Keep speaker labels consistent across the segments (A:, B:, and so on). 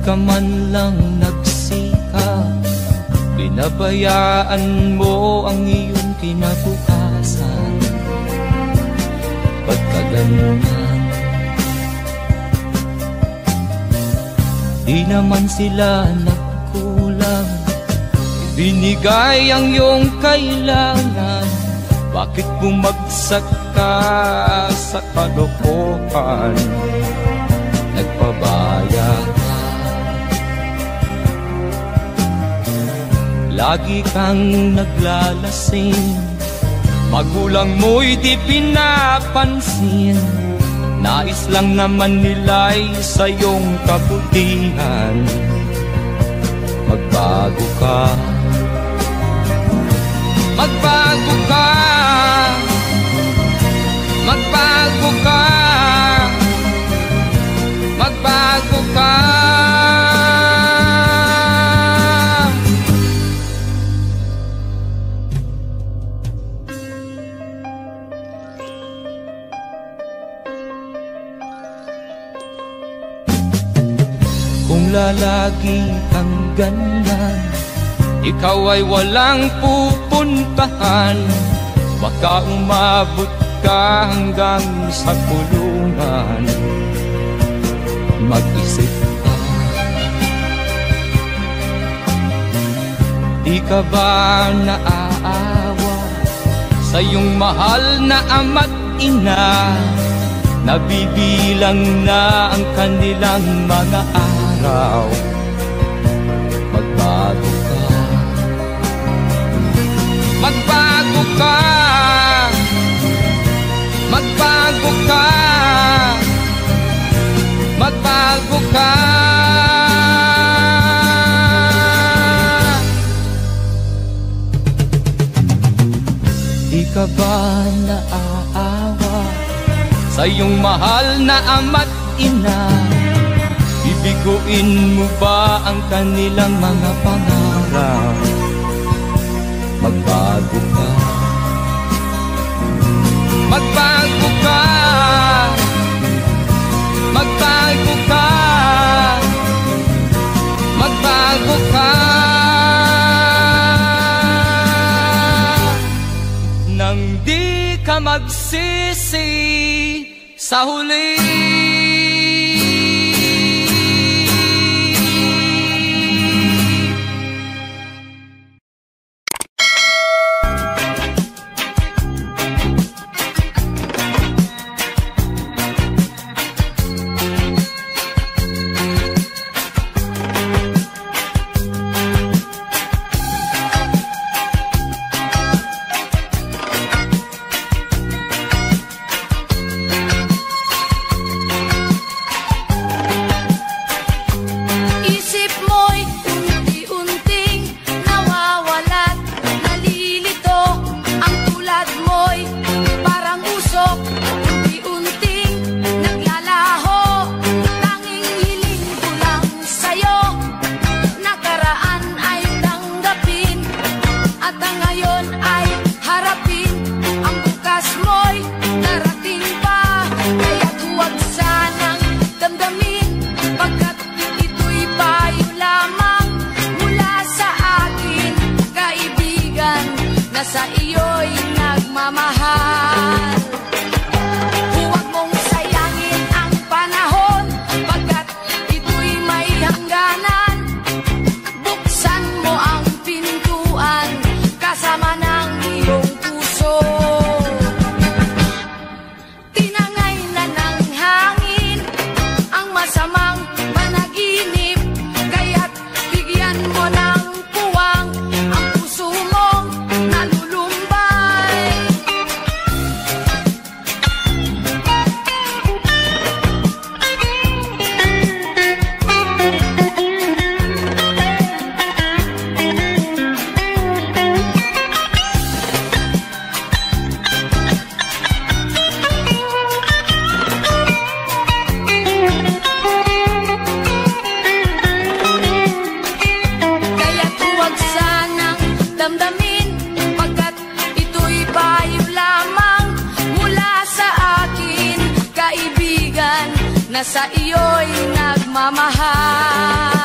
A: ka man lang nagsikap, pinabayaan mo ang iyong kinabukasan. Pagkaganyan, di naman sila nagkulang, ibinigay ang iyong kailangan. Bakit bumagsak ka sa kalokohan? Nagpabaya ka, lagi kang naglalasing, magulang mo'y di pinapansin. Nais lang naman nila'y sa iyong kabutihan. Magbago ka, magbago ka, magbago ka, magbago ka. Kung lalagi kang ganyan, ikaw ay walang pupuntahan. Baka umabot ka hanggang sa kulungan. Mag-isip ka, di ka ba naaawa sa iyong mahal na ama't ina? Nabibilang na ang kanilang mga araw. Magbago ka, magbago ka, magbago ka, magbago ka. Di ka ba naaawa sa iyong mahal na ama't ina? Bibiguin mo ba ang kanilang mga pangarap? Magbago ka, magbago ka, magbago ka, magbago ka. Nang di ka magsisi sa huli.
B: Sa iyo'y nagmamahal. Huwag mong sayangin ang panahon, pagkat ito'y may hangganan. Buksan mo ang pintuan, kasama ng iyong puso. Tinangay na ng hangin ang masamang panaginip, kaya't bigyan mo ng puwang ang puso mong nalulumbay. Kaya't huwag sanang damdamin, pagkat ito'y payo lamang mula sa akin, kaibigan, na sa iyo'y nagmamahal.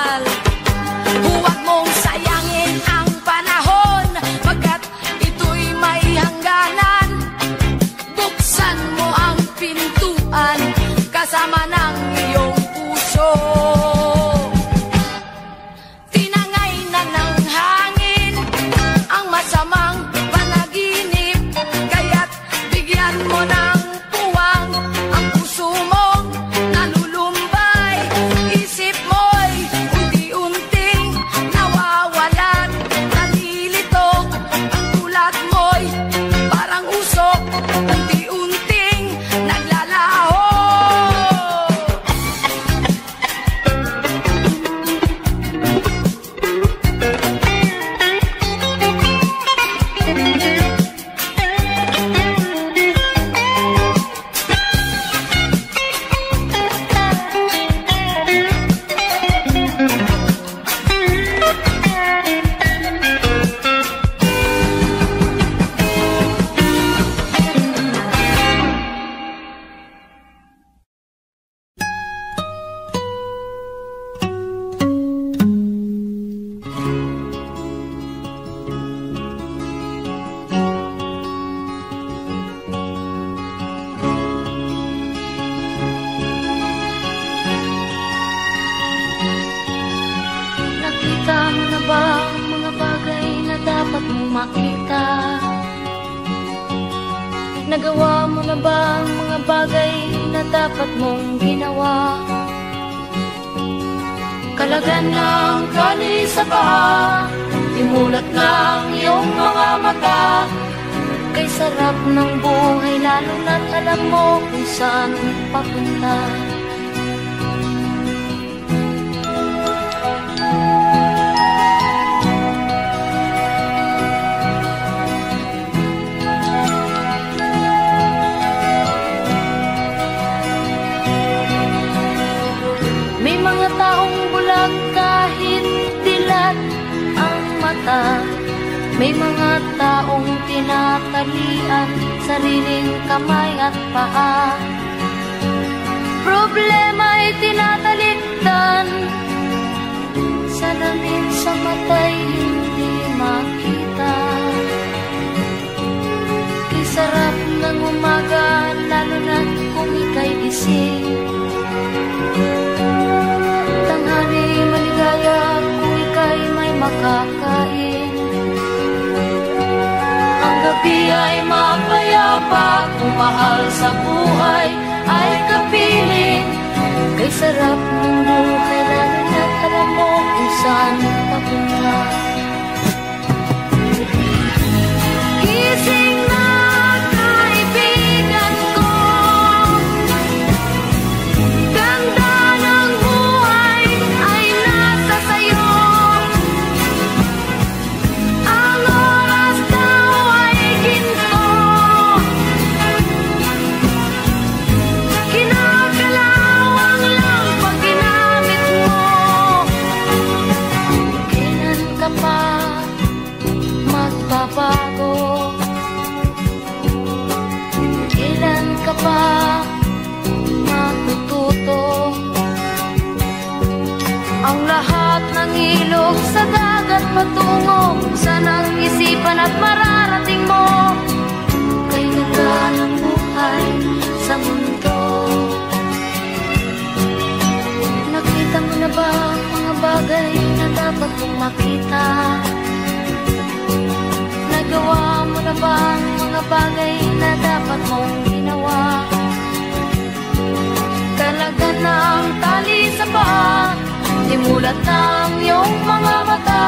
B: mo na ba ang mga bagay na dapat mong makita? Nagawa mo na ba ang mga bagay na dapat mong ginawa? Kalagan ng kali sa paa, imulat ng iyong mga mata. Kay sarap ng buhay lalo na't alam mo kung saan papunta. May mga taong bulag kahit dilat ang mata. May mga taong tinatalian sariling kamay at paa. Problema'y tinatalikdan, salamin sa mata'y hindi makita. Kay sarap ng umaga lalo na't kung ika'y gising. Tanghali maligaya kung ika'y may makakain. Ang gabi ay mapayapa kung mahal sa buhay ay kapiling. Kay sarap ng buhay lalo na't alam mo kung saan papunta. Gising na kaibigan ko, ganda ng buhay ay nasa sayo. Ang oras daw ay ginto, kinakalawang lang pag ginamit mo. Kailan ka pa magbabago? Kailan ka pa matututo? Ang lahat ng ilog sa dagat patungo sa nang isipan at mararating mo. Kay ganda ng buhay sa mundo. Nakita mo na ba ang mga bagay na dapat mong makita? Nagawa mo na ba ang mga bagay na dapat mong ginawa? Kalagan ng tali sa paa, imulat ng iyong mga mata.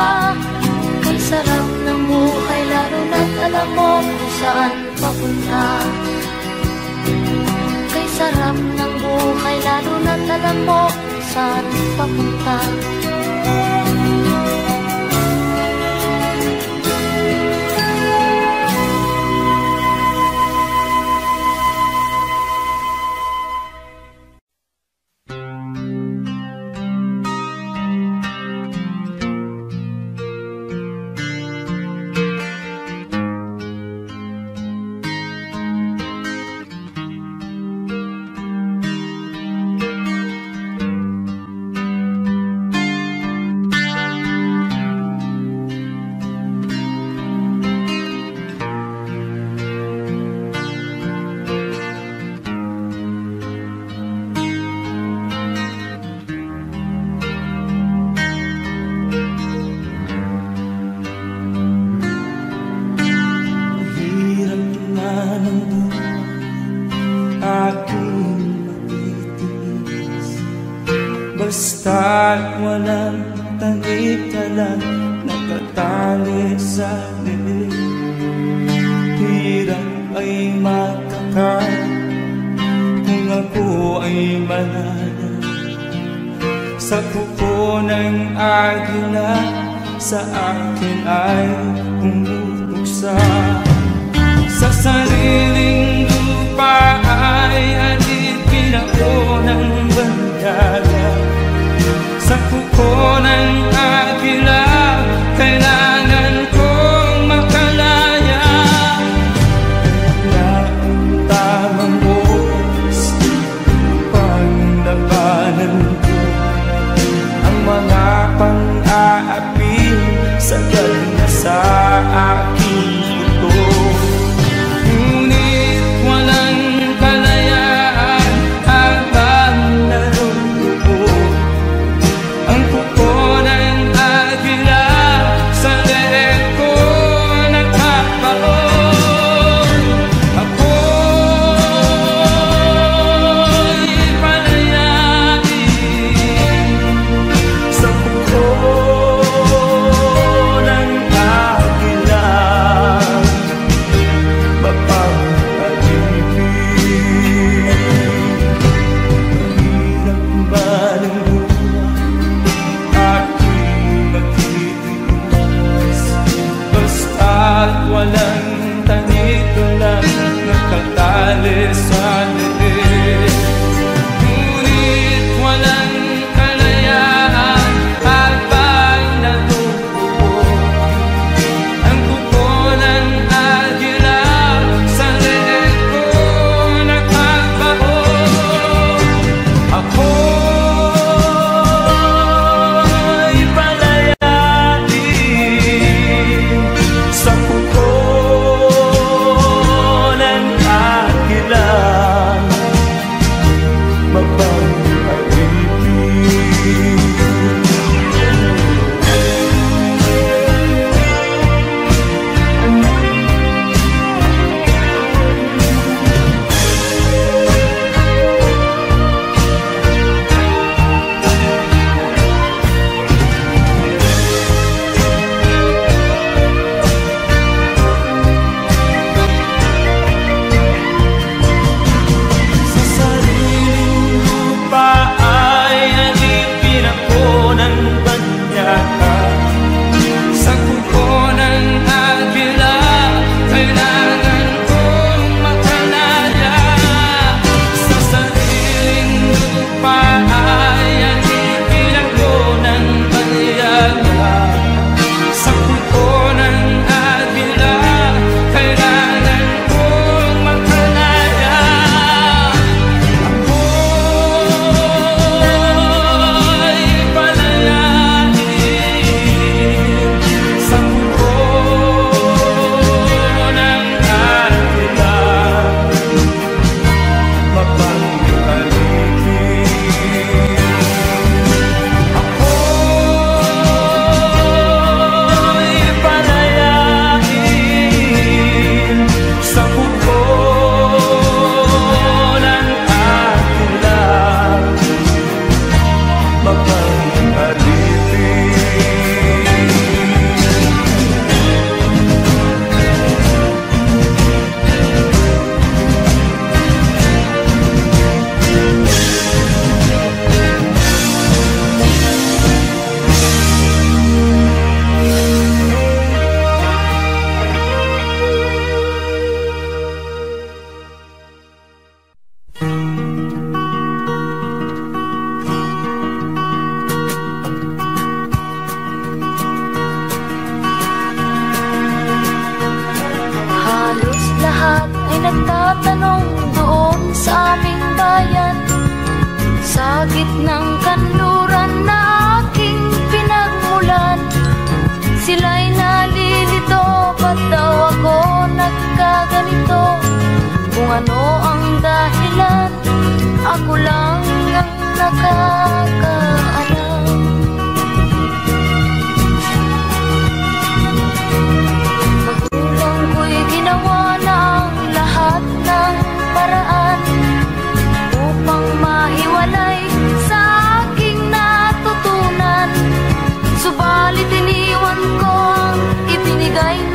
B: Kay sarap ng buhay lalo na't alam mo kung saan papunta. Kay sarap ng buhay lalo na't alam mo kung saan papunta.
C: Basta't walang tangik ka lang nakatali sa lilim. Hirap ay makakain kung ako ay manalo. Sa kuko ng agila sa akin ay pumupuksa. Sa sariling lupa ay alipin ako ng bandaga. Sa kuko ng agila, kailangan kong makalaya. Na ang tamang oras upang labanan ko ang mga pang-aapi sagal na sa aking ito. Ngunit walang kalayaan habang naroon ko. Ang kuko ng agila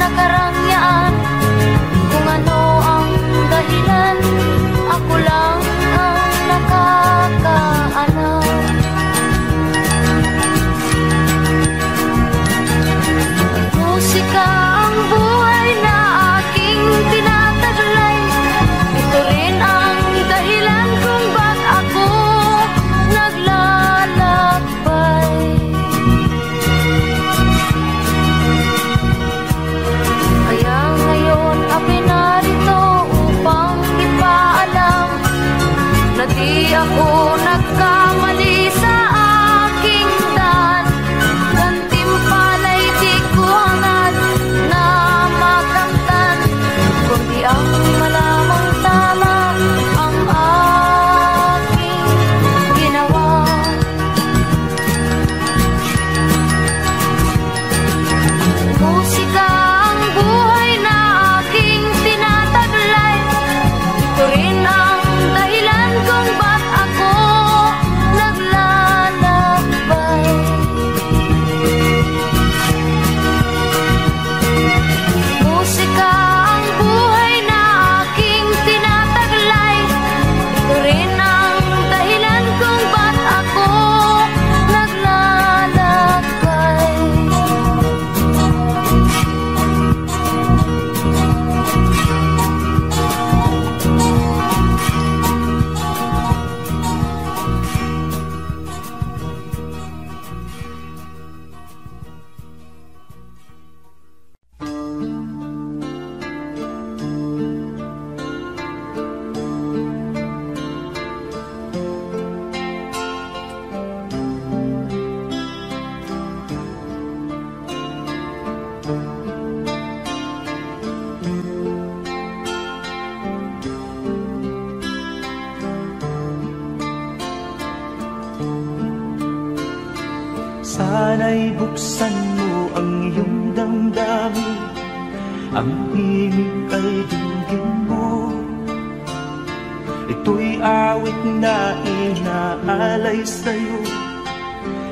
B: nakarangyaan. Kung ano ang dahilan, ako lang ang nakakaalam. Musika ang buhay na aking tinataglay. Ito rin ang dahilan kung ba't ako naglalakbay. Kaya ngayon ako'y narito upang ipaalam na di ako nagkamali sa aking daan. Gantimpala'y di ko hangad na makamtan, kundi ang malamang tama ang aking ginawa. Musika ang buhay na aking tinataglay. Ito rin ang dahilan kung ba't ako naglalakbay. Musika ang buhay na aking tinataglay. Ito rin ang dahilan kung ba't ako naglalakbay.
C: Sana'y buksan mo ang iyong damdamin, ang himig ay dinggin mo. Ito'y awit na inaalay sa'yo,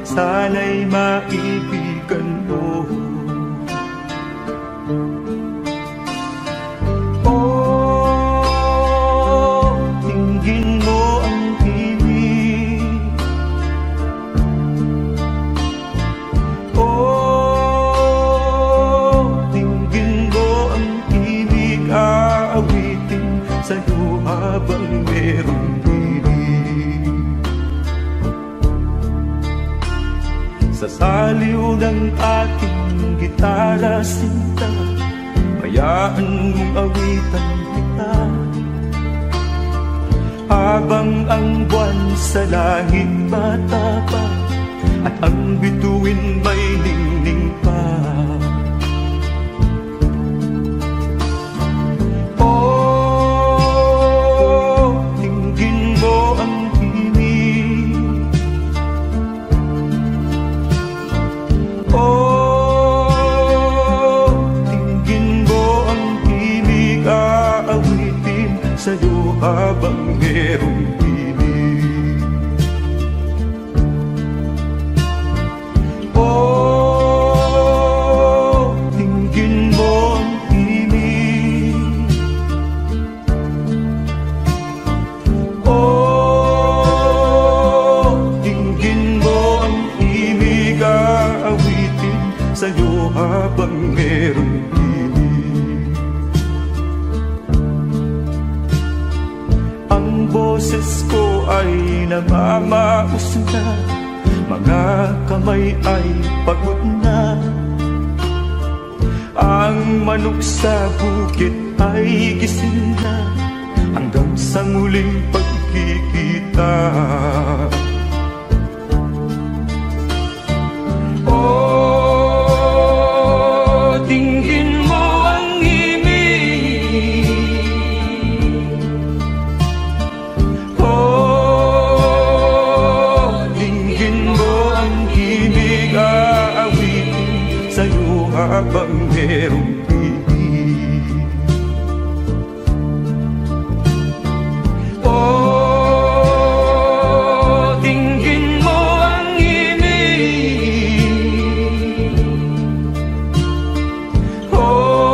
C: sana'y maibigan mo. Oh, dinggin mo ang himig. Aawitin sa'yo habang merong piling. Sa saliw ng aking gitara sinta, hayaan mong awitan kita. Habang ang buwan sa langit matapa at ang bituin may ningning pa. Sa'yo habang merong piling. Oh, tingin mo ang himig. Oh, tingin mo ang himig. Aawitin sa'yo habang merong piling. Ang boses ko ay namamaos na, mga kamay ay pagod na. Ang manok sa bukid ay gising na, hanggang sa muling pagkikita. Oh, tingin mo ang himig. Habang merong piling. Oh, tingin mo ang himig. Oh,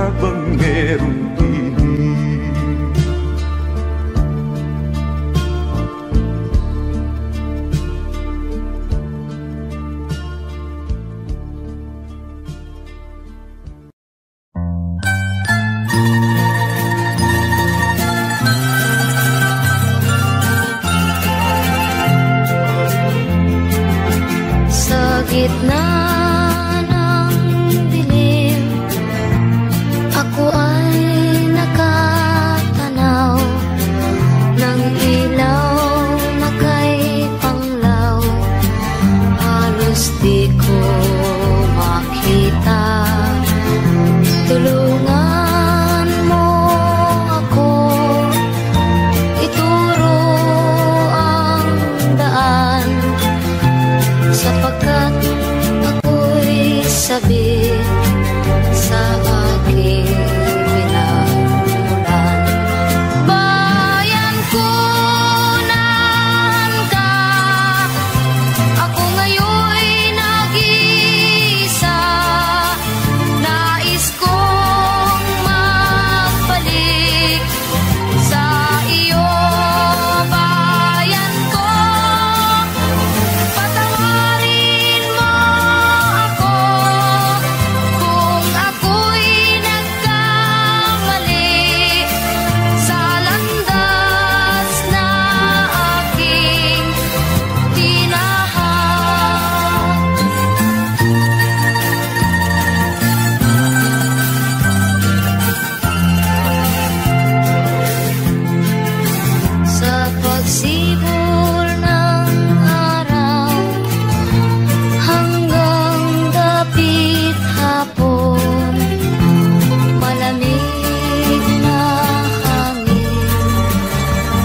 C: habang merong tinig.
B: Gitna ng dilim, ako ay nakatanaw ng ilaw na kay panglaw. Halos di ko makita. Tulungan mo ako, ituro ang daan, sapagkat sabi sa aking pinagmulan. Bayan ko, naan ka? Ako ngayon'y nag-iisa. Nais kong magbalik sa iyo, bayan ko. Patawarin mo ako kung ako'y nagkamali sa landas na aking tinahak. Sa pagsibol ng araw hanggang dapit hapon, malamig na hangin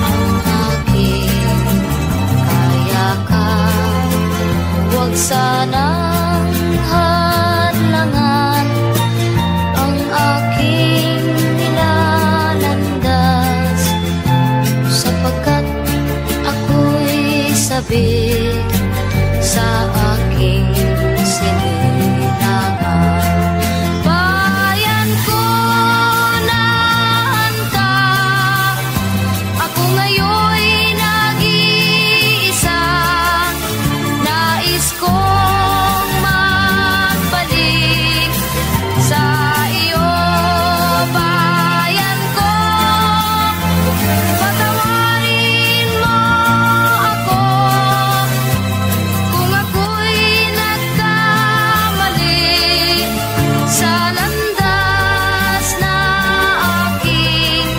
B: ang aking kayakan. Huwag sanang hadlangan ang aking nilalandas, sapagkat ako'y sabik sa aking sinilangan. Bayan ko, naan ka? Ako ngayon'y nag-iisa. Nais kong magbalik sa iyo, bayan ko. Patawarin mo ako kung ako'y nagkamali sa landas na aking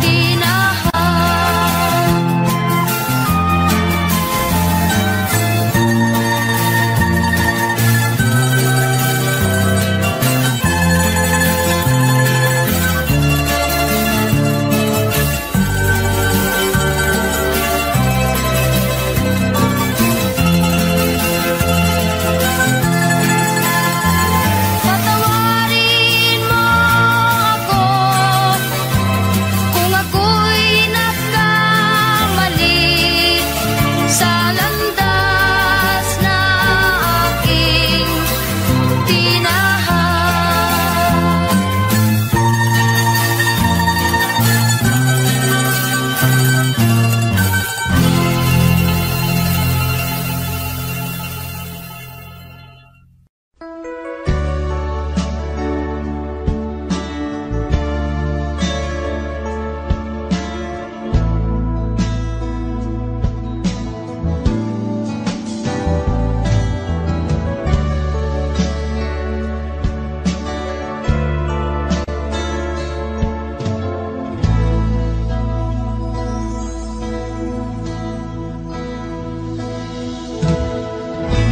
B: tinahak. Patawarin mo ako kung ako'y nagkamali sa landas na aking tinahak.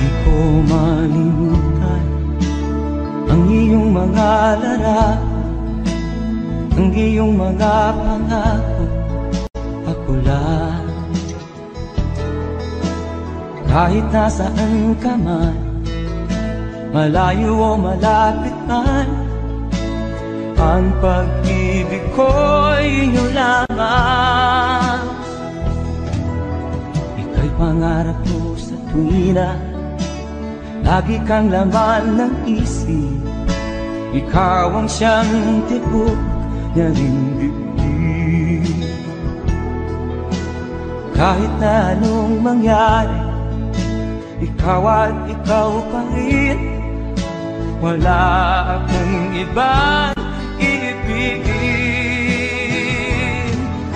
C: Di ko malimutan ang iyong mga larawan, ang iyong mga pangako. Ako lang, kahit nasaan ka man, malayo o malapit man, ang pag-ibig ko'y inyo lamang. Ika'y pangarap ko sa tuwina, lagi kang laman ng isip. ikaw ang siyang tibok niya ring dibdib. Kahit na anong mangyari, ikaw at ikaw pa rin. Wala akong ibang iibigin.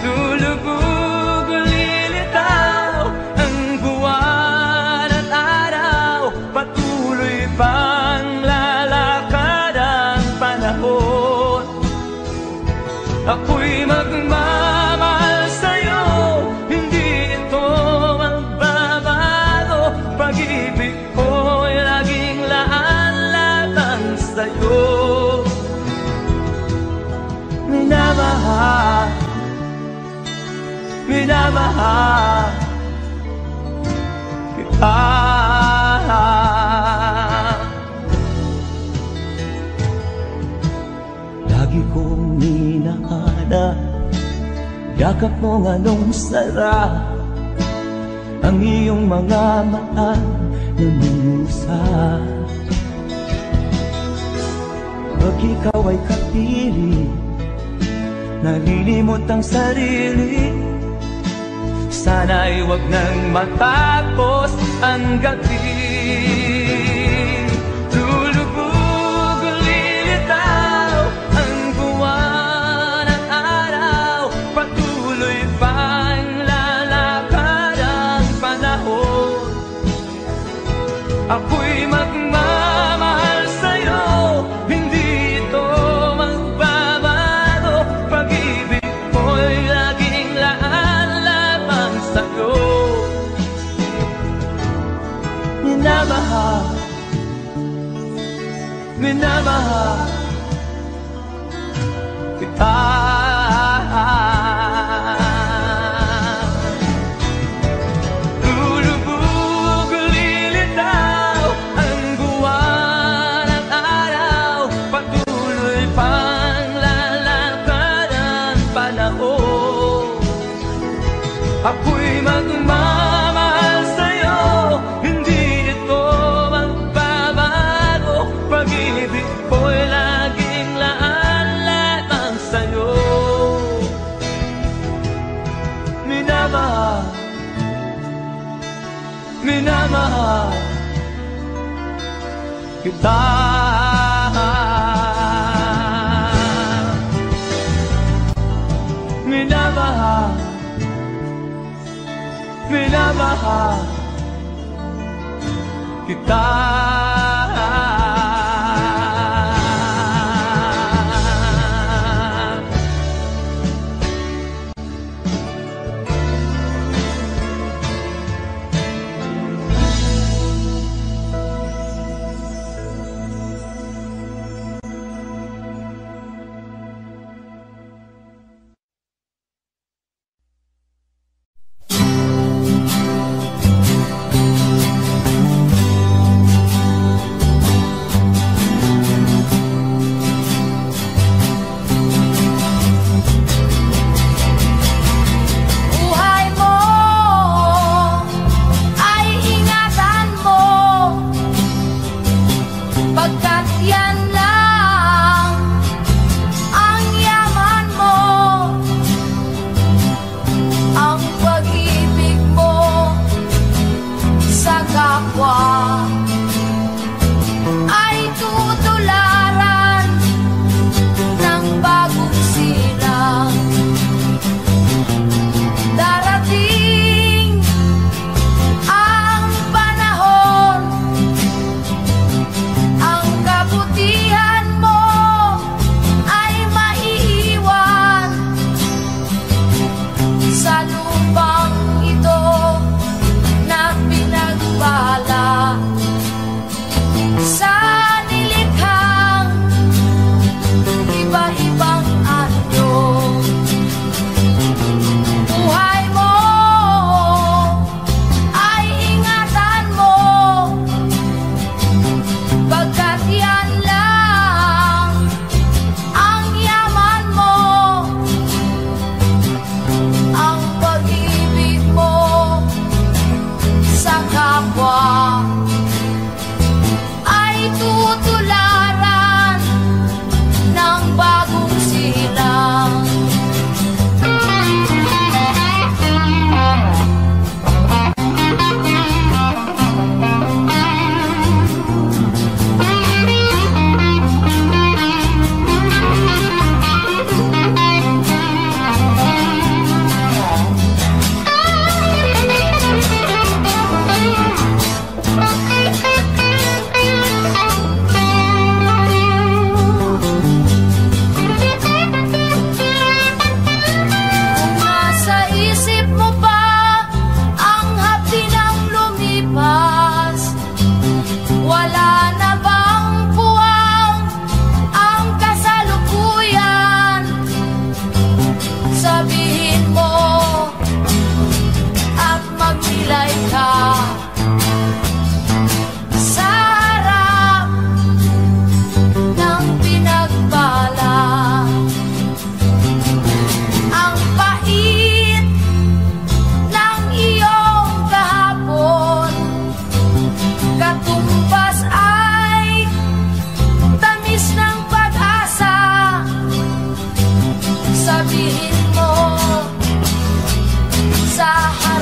C: Lulubog o lilitaw ang buwan at araw, patuloy pang lalakad ang panahon. Ako'y magmamahal sa'yo, hindi ito magbabago. Pag-ibig ko'y laging laan-latang sa'yo. Minamahal, minamahal kita. Lagi kong minahana, yakap mo nga nung sarap ang iyong mga mata na minusap. Pag ikaw ay kapiling, nalilimot ang sarili. Sana'y wag nang matapos ang gabi. Lulubog o lilitaw ang buwan at araw, patuloy pang lalakad ang panahon. Ako'y magmamahal sa'yo, hindi ito magbabago. Pag-ibig ko'y laging laan-lamang sa'yo. Minamahal, minamahal kita. Lulubog o lilitaw ang buwan at araw, patuloy pang lalakad ang panahon. Ako'y magmamahal sa'yo, hindi ito magbabago. Pag-ibig ko'y laging laan-lamang sa'yo. Minamahal, minamahal kita. Minamahal, minamahal kita.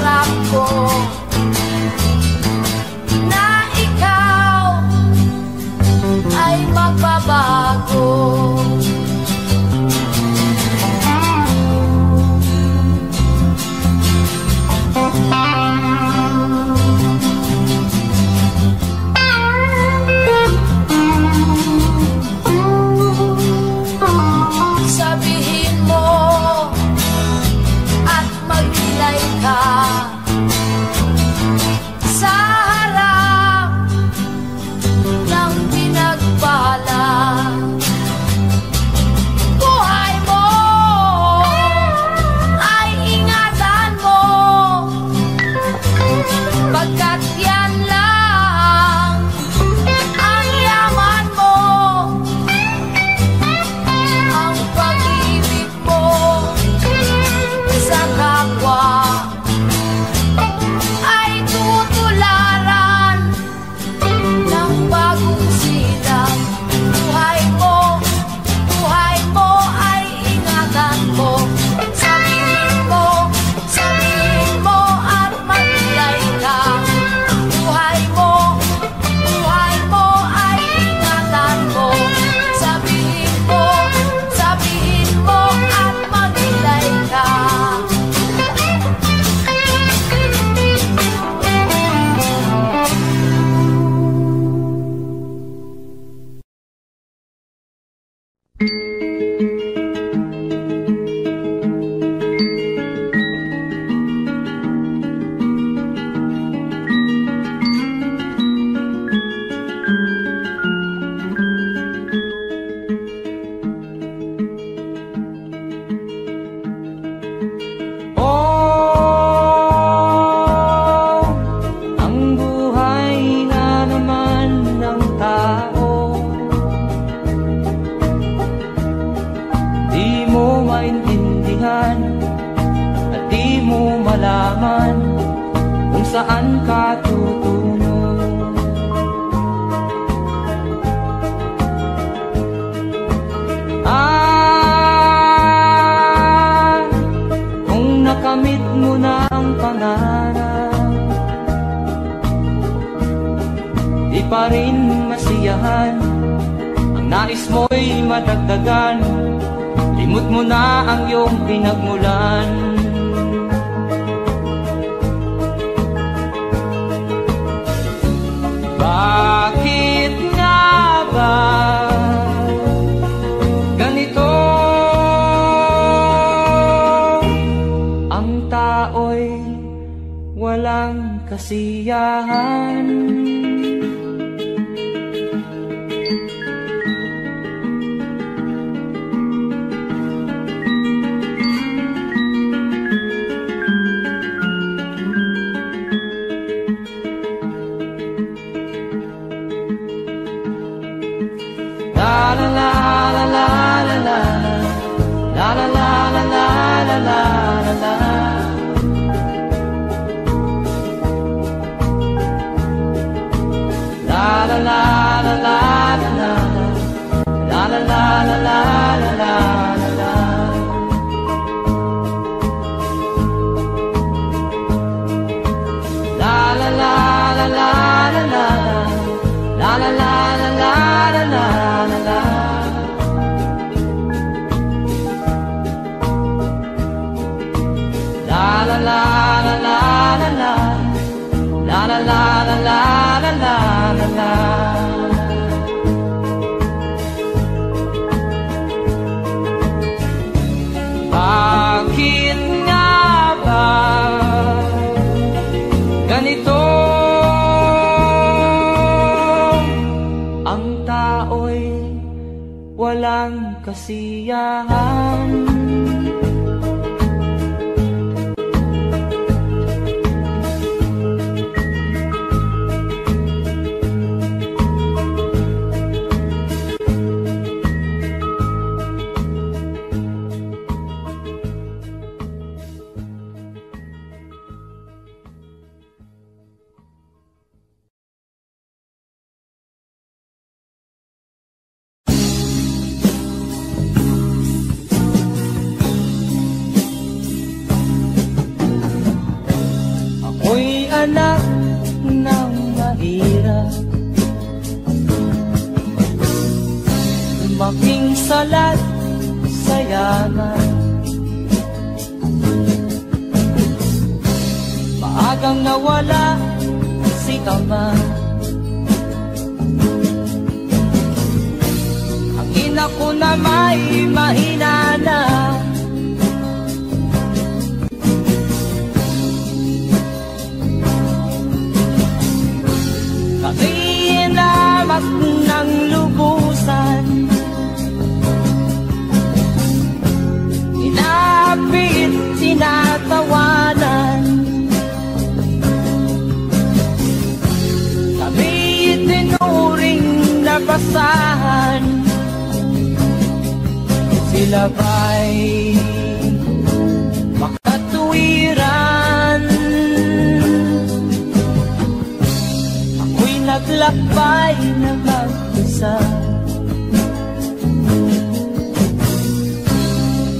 B: pangarap ko na ikaw ay magbabago. Sabihin mo at magnilay ka sa harap ng pinagpala. Buhay mo ay ingatan mo, pagkat yan lang ang yaman mo. Ang pag-ibig mo sa kapwa ay tutularan ng bagong silang. Buhay mo ay ingatan mo. Sabihin mo at magnilay ka. Buhay mo ay ingatan mo. Sabihin mo at magnilay ka.
A: Ang buhay nga naman ng tao, di mo maintindihan at di mo malaman kung saan ka tutungo. Kung nakamit mo na ang pangarap, di pa rin masiyahan. Ang nais mo'y madagdagan, limot mo na ang iyong pinagmulan. Bakit nga ba ganito? Ang tao'y walang kasiyahan. La la la la la la la la la la la la la la la. La la la la la la la la la la la la la la. La la la la la la la la la la la la la la. La la la la la la la la la la la la la la. Bakit nga ba ganito? Ang tao'y walang kasiyahan. anak ng mahirap, lumaking salat sa yaman. Maagang nawala si ama, ang ina ko na may mahina na. Kami inamak ng lubusan, inapit, tinatawanan. Kami itinuring na basahan, sila ba'y makatuwiran? Ako'y naglakbay na mag-isa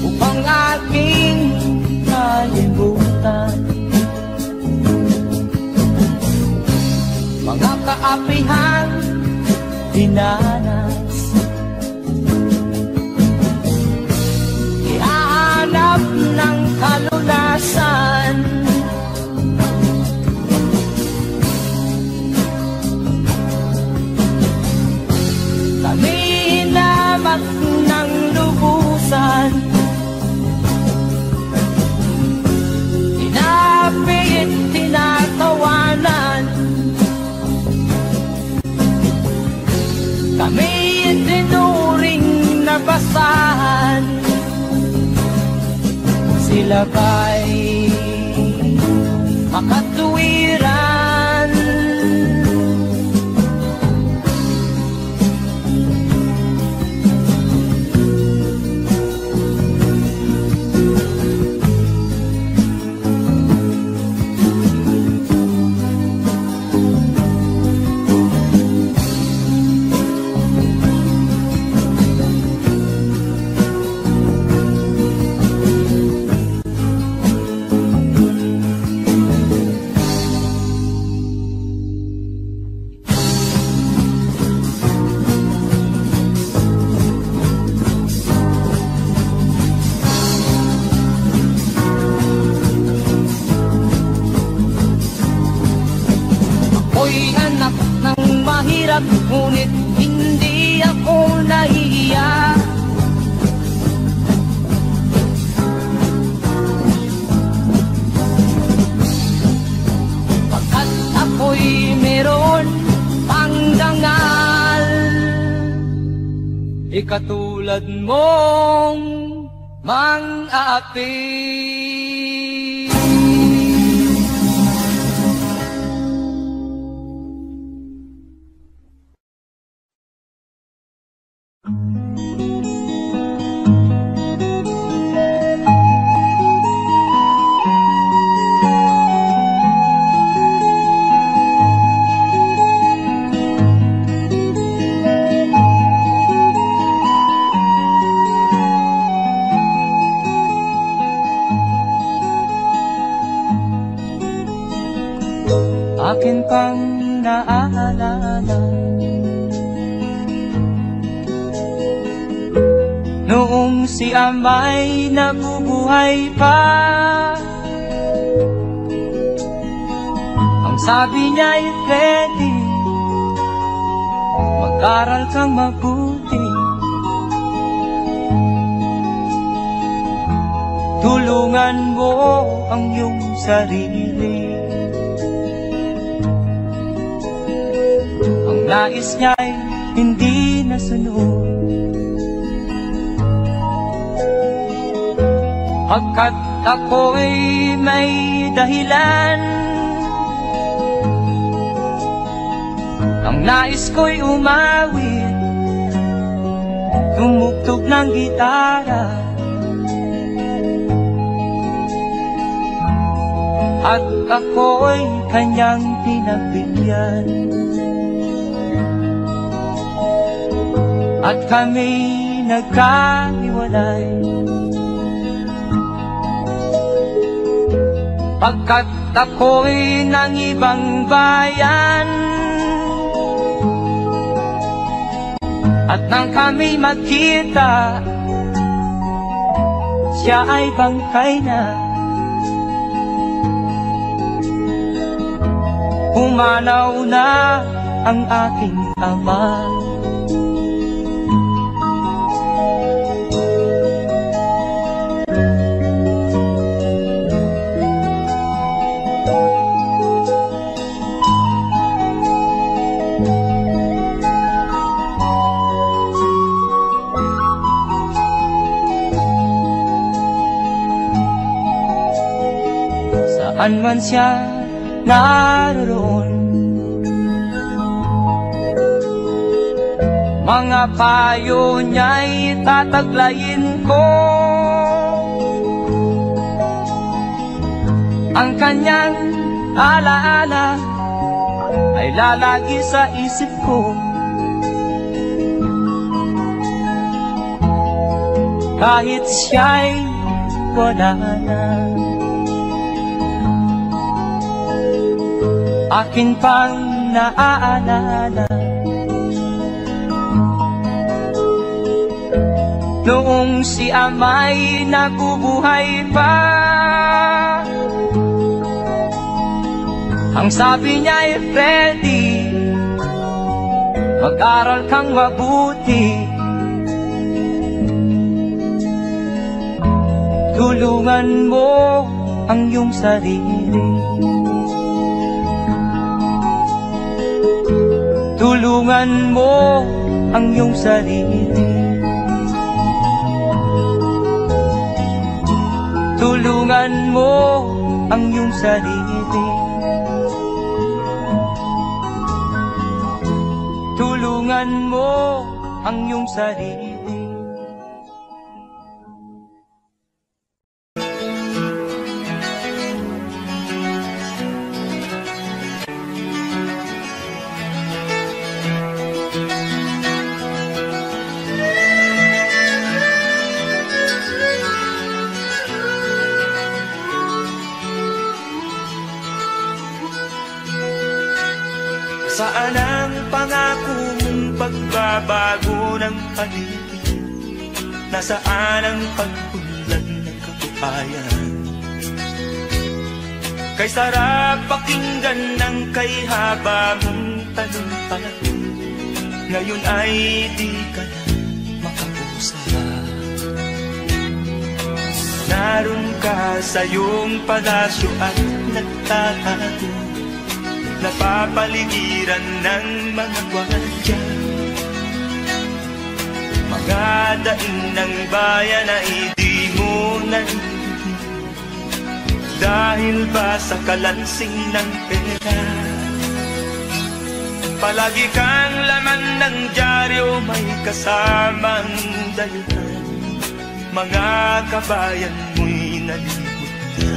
A: upang aking kalimutan mga kaapihang dinanas. Ihahanap ng kalunasan, kami hinamak ng lubusan, inapit, tinatawanan. Kami itinuring na basahan, sila ba'y makatuwiran? Ako'y anak ng mahirap, ngunit hindi ako nahihiya. Pagkat ako'y meron pang dangal, ikatulad mong mang-aapi. Akin pang naaalala noong si ama'y nabubuhay pa, ang sabi niya'y Freddy, mag-aral kang mabuti, tulungan mo ang iyong sarili. Ang nais niya'y hindi nasunod, pagkat ako'y may dahilan. Ang nais ko'y umawit, tumugtog ng gitara, at ako'y kanyang pinagbigyan. At kami nagkahiwalay, pagkat at ako'y ng ibang bayan. At nang kami magkita, siya ay bangkay na. Pumanaw na ang aking ama. Saan man siya naroon, mga payo niya'y tataglayin ko. Ang kanyang alaala ay lalagi sa isip ko. Kahit siya'y wala na, akin pang naaalala noong si ama'y nabubuhay pa. Ang sabi niya'y Freddy, mag-aral kang mabuti, tulungan mo ang iyong sarili. Tulungan mo ang iyong sarili. Tulungan mo ang iyong sarili. Tulungan mo ang iyong sarili.
C: Saan ang pangako mong pagbabago ng paligid? Nasaan ang pagpunlan ng kabuhayan? Kay sarap pakinggan ng kay haba mong talumpati, ngayon ay di ka na makausap. Naroon ka sa iyong palasyo at nagtatago, napapaligiran ng mga gwardiya. Mga daing ng bayan ay di mo narinig, dahil ba sa kalansing ng pera? Palagi kang laman ng dyaryo, may kasamang dahilan. Mga kabayan mo'y nalibot na,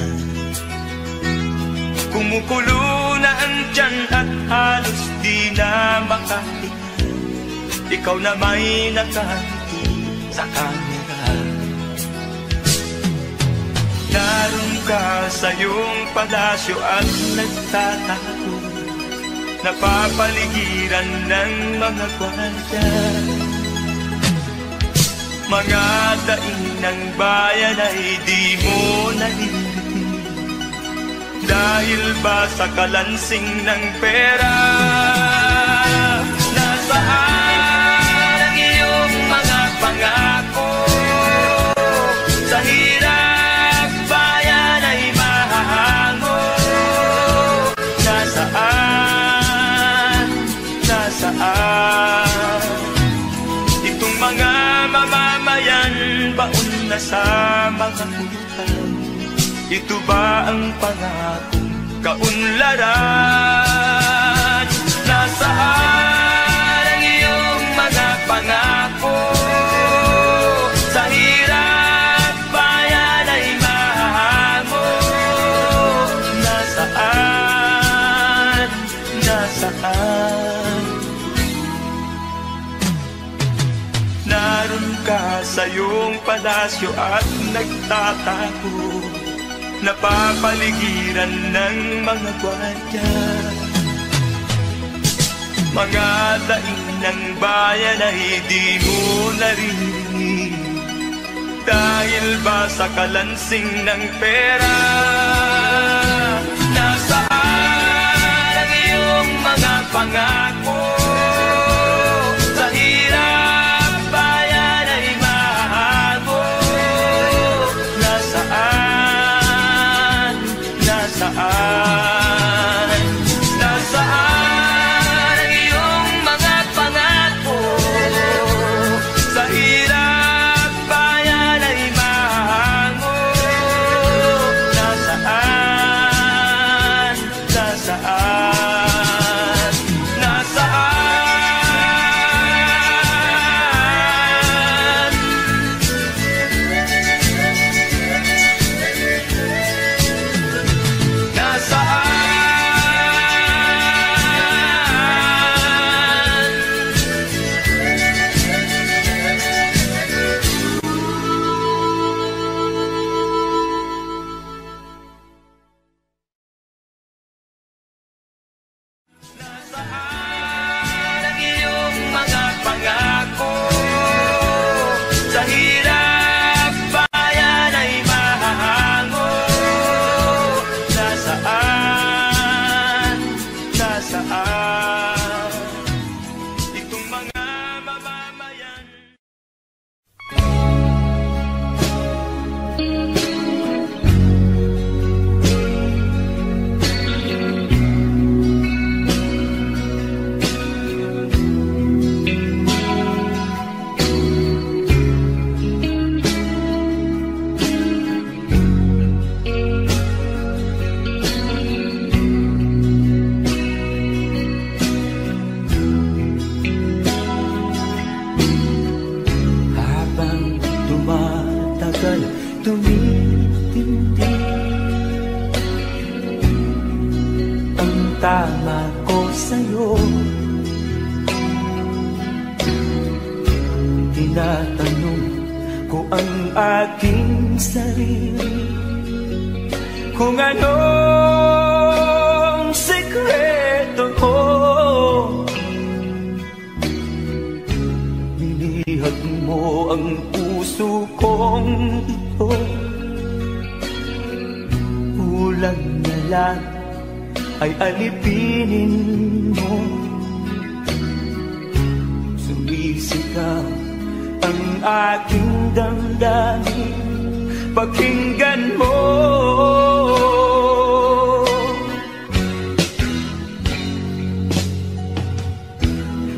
C: kumukulo na ang tiyan at halos di na makahinga. Ikaw na may nakangiti sa kamera. Naroon ka sa iyong palasyo at nagtatago, napapaligiran ng mga gwardiya. Mga daing ng bayan ay di mo narinig, dahil ba sa kalansing ng pera? Nasaan ang iyong mga pangako? Sa hirap bayan ay mahahango. Nasaan? Nasaan? Itong mga mamamayan, baon na sa mga kulungan. Ito ba ang pangakong kaunlaran? Nasaan ang iyong mga pangako? Sa hirap bayan ay mahahango. Nasaan? Nasaan? Naroon ka sa iyong palasyo at nagtatago, napapaligiran ng mga gwardiya. Mga daing ng bayan ay di mo naririnig, dahil ba sa kalansing ng pera? Nasaan ang iyong mga pangako? Sa hirap bayan ay mahago. Nasaan? Nasaan? Nasaan ang iyong mga pangako? Sa hirap bayan ay mahago. Nasaan? Nasaan? Nasaan? Nasaan ang iyong mga pangako? Sa hirap bayan ay mahahango. Nasaan? Nasaan? Itong mga mamamayan.
A: Habang tumatagal, tumitindi ang tama ko sa'yo. Tinatanong ko ang aking sarili kung anong sekreto ko. Nilihag mo ang puso kong ito, kulang na lang ay alipinin mo. Sumisigaw ang aking damdamin, pakinggan mo.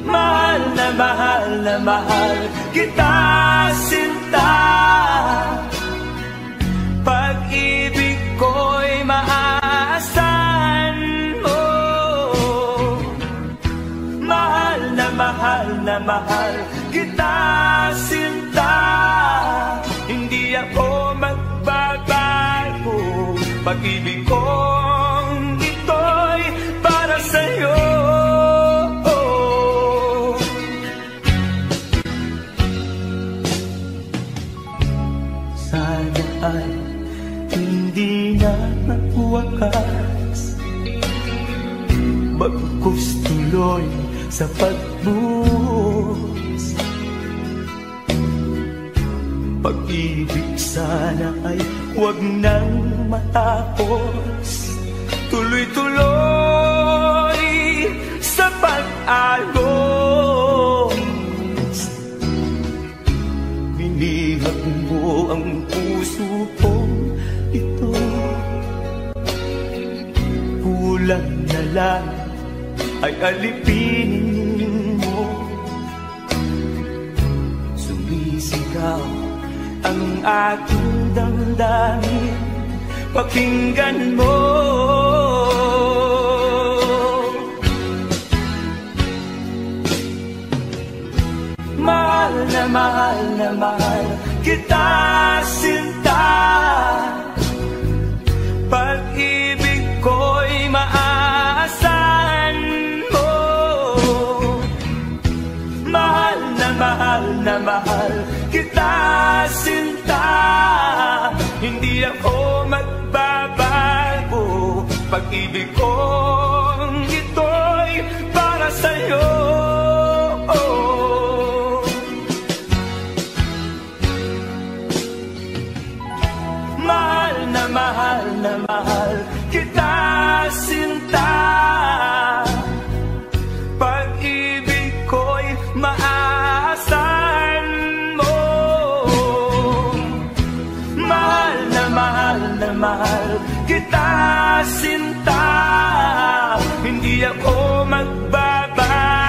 A: Mahal na mahal na mahal kita, sinta. Pag-ibig ko'y maaasahan mo. Mahal na mahal kita, sinta. Hindi ako magbabago. Pag-ibig kong ito'y para sa'yo. Sana ay hindi na magwakas, bagkus tuloy sa pagbuhos. Pag-ibig sana ay huwag nang matapos, tuloy-tuloy sa pag-agos. Binihag mo ang puso kong ito, kulang na lang ay alipinin mo. Sumisigaw ang aking damdamin, pakinggan mo. Mahal na mahal kita, sinta. Pag-ibig ko'y maaasahan mo. Mahal na mahal kita, sinta. Hindi ako magbabago.
C: Pag-ibig kong ito'y para sa'yo. Mahal na mahal na mahal kita, sinta. Pag-ibig ko'y maasahan mo. Mahal na mahal na mahal kita, sinta. Hindi ako magbabago.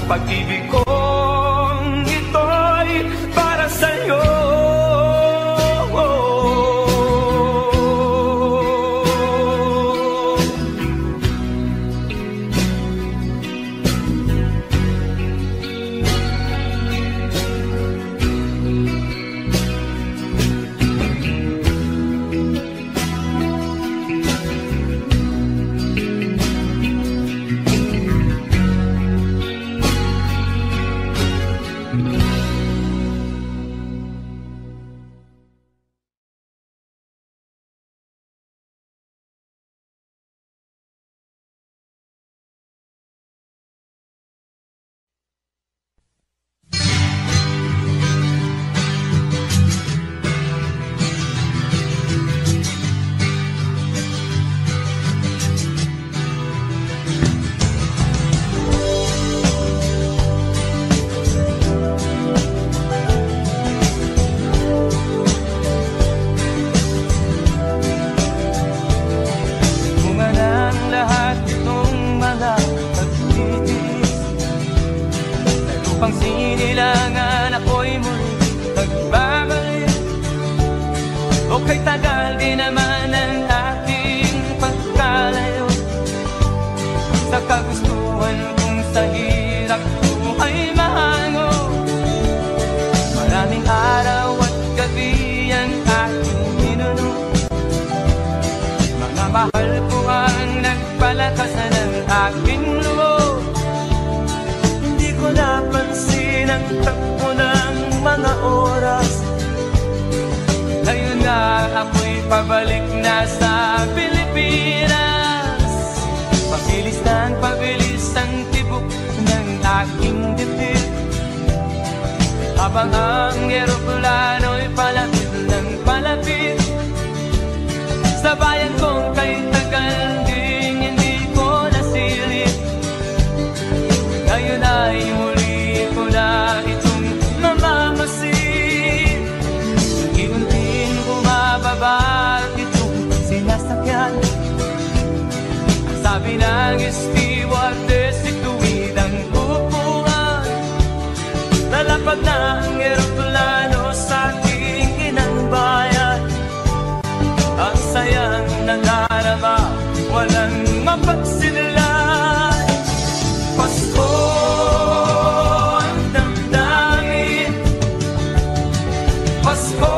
C: Pag-ibig kong ito'y para sa'yo. Okay, tagal din naman ang aking pagkalayo sa kagustuhan kong sa hirap buhay mahango. Maraming araw at gabi ang aking ninuno. Mga mahal ko ang nagpalakasan ng aking loob. Hindi ko napansin ang takbo ng mga oras. Ngayon na ako'y pabalik na sa Pilipinas. Pabilis ng pabilis ang tibok ng aking dibdib, habang ang eroplano'y palapit ng palapit sa bayan kong kay tagal ding hindi ko nasilip. Ngayon ay muli ko na itong mamamasid. Bumababa itong sinasakyan. Ang sabi ng stewardess, ituwid ang upuan. Nalapag na ang eroplano sa aking inang bayan. Ang sayang nangarama, walang mapagsinilay. Pasko ang damdamin, Pasko.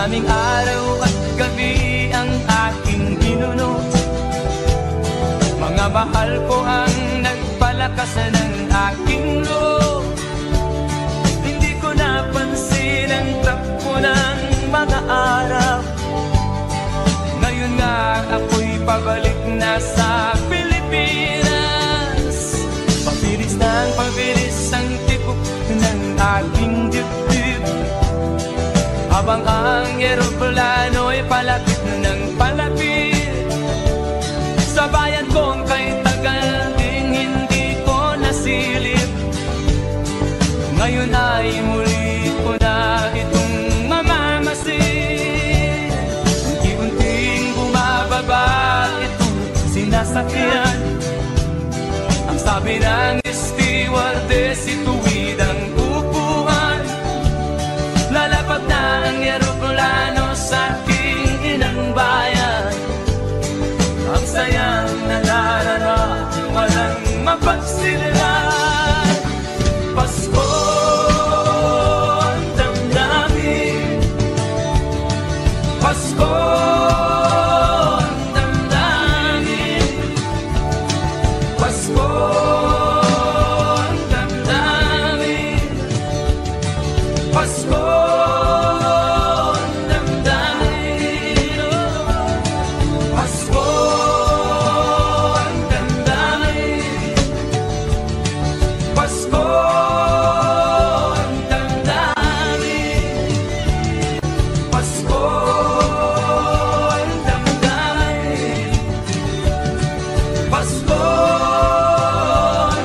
C: Maraming araw at gabi ang aking ginuno. Mga mahal ko ang nagpalakas ng aking loob. Hindi ko napansin ang takbo ng mga araw. Ngayon nga ako'y pabalik na sa Pilipinas. Pabilis ng pabilis ang tibok ng aking dibdib, habang ang eroplano'y palapit ng palapit sa bayan kong kay tagal ding hindi ko nasilip. Ngayon ay muli ko na itong mamamasin. Unti-unting bumababa itong sinasakyan. Ang sabi ng stewardess, ituwid ang upuan. Lalapag na ang eroplano sa aking inang bayan. Ang sayang nalarara, walang mapagsilan. Pasko ang damdamin, Pasko ang damdamin, Pasko ang damdamin, Pasko ang damdamin, Pasko ang damdamin, Pasko ang damdamin, Pasko ang damdamin, Pasko ang damdamin, Pasko ang damdamin, Pasko ang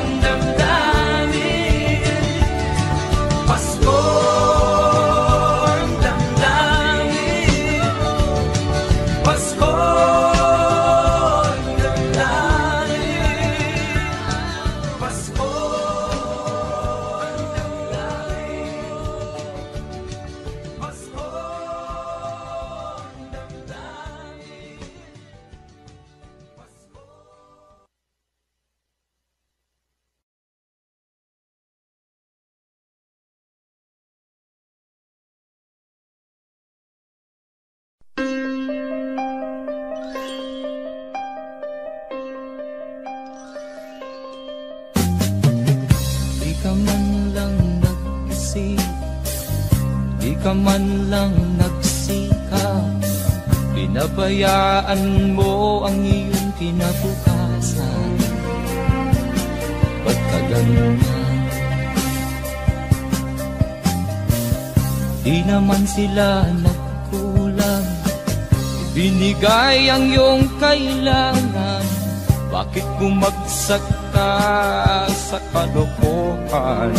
C: damdamin, Pasko ang damdamin, Pasko ang
A: Di ka man lang nag-isip, di ka man lang nagsikap, pinabayaan mo ang iyong kinabukasan. Ba't ka ganyan? Di naman sila nagkulang, ibinigay ang iyong kailangan. Bakit bumagsak ka sa kalokohan?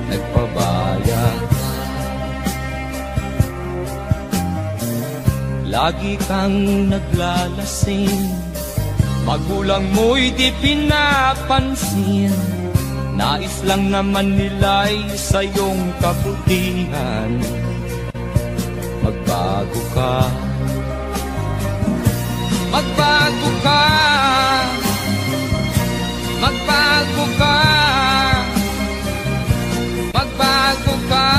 A: Nagpabaya ka, lagi kang naglalasing, magulang mo'y di pinapansin. Nais lang naman nila'y sa iyong kabutihan. Magbago ka, magbago ka, magbago ka, magbago ka.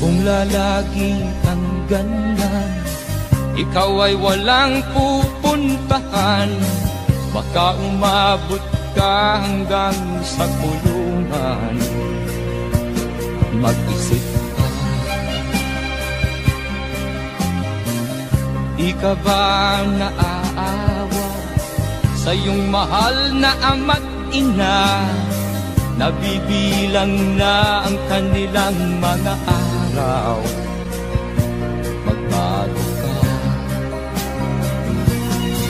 A: Kung lalagi kang ganyan, ikaw ay walang pupuntahan. Baka umabot ka hanggang sa kulungan. Mag-isip ka, di ka ba naaawa sa iyong mahal na ama't ina? Nabibilang na ang kanilang mga araw. Magbago ka,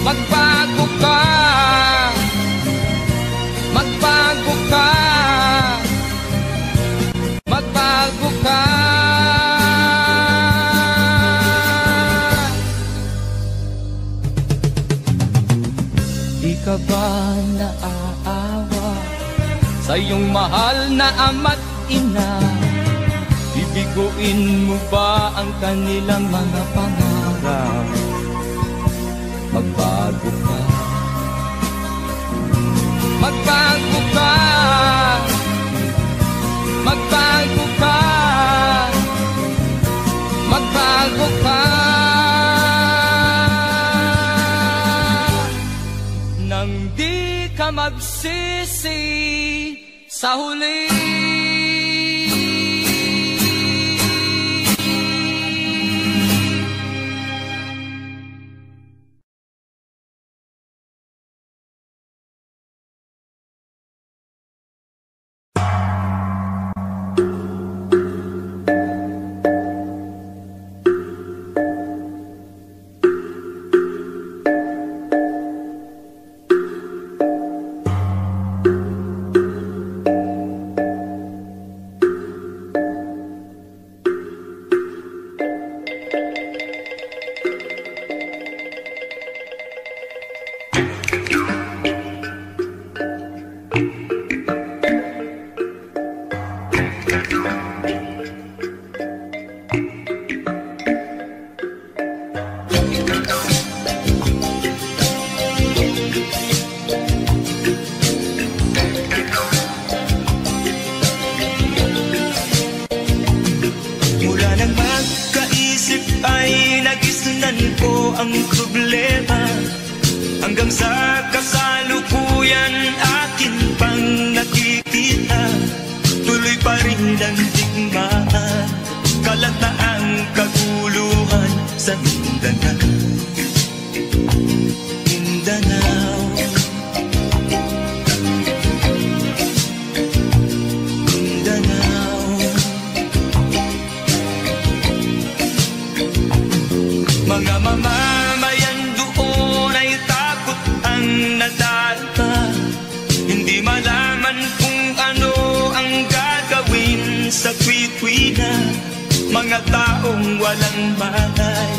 A: magbago ka, magbago ka, magbago ka. Di ka ba naaawa sa iyong mahal na ama't ina? Bibiguin mo ba ang kanilang mga pangarap? Magbago ka, magbago ka, magbago ka, magbago ka. Nang di ka magsisi sa huli.
C: ang problema. Hanggang sa kasalukuyan akin pang nakikita, tuloy pa rin ang digmaan, kalat na ang kaguluhan sa Mindanao. Mindanao, Mindanao. Mga mamamayan doon ay takot ang nadalpa, hindi malaman kung ano ang gagawin sa kwikwi-na. Mga taong walang malay,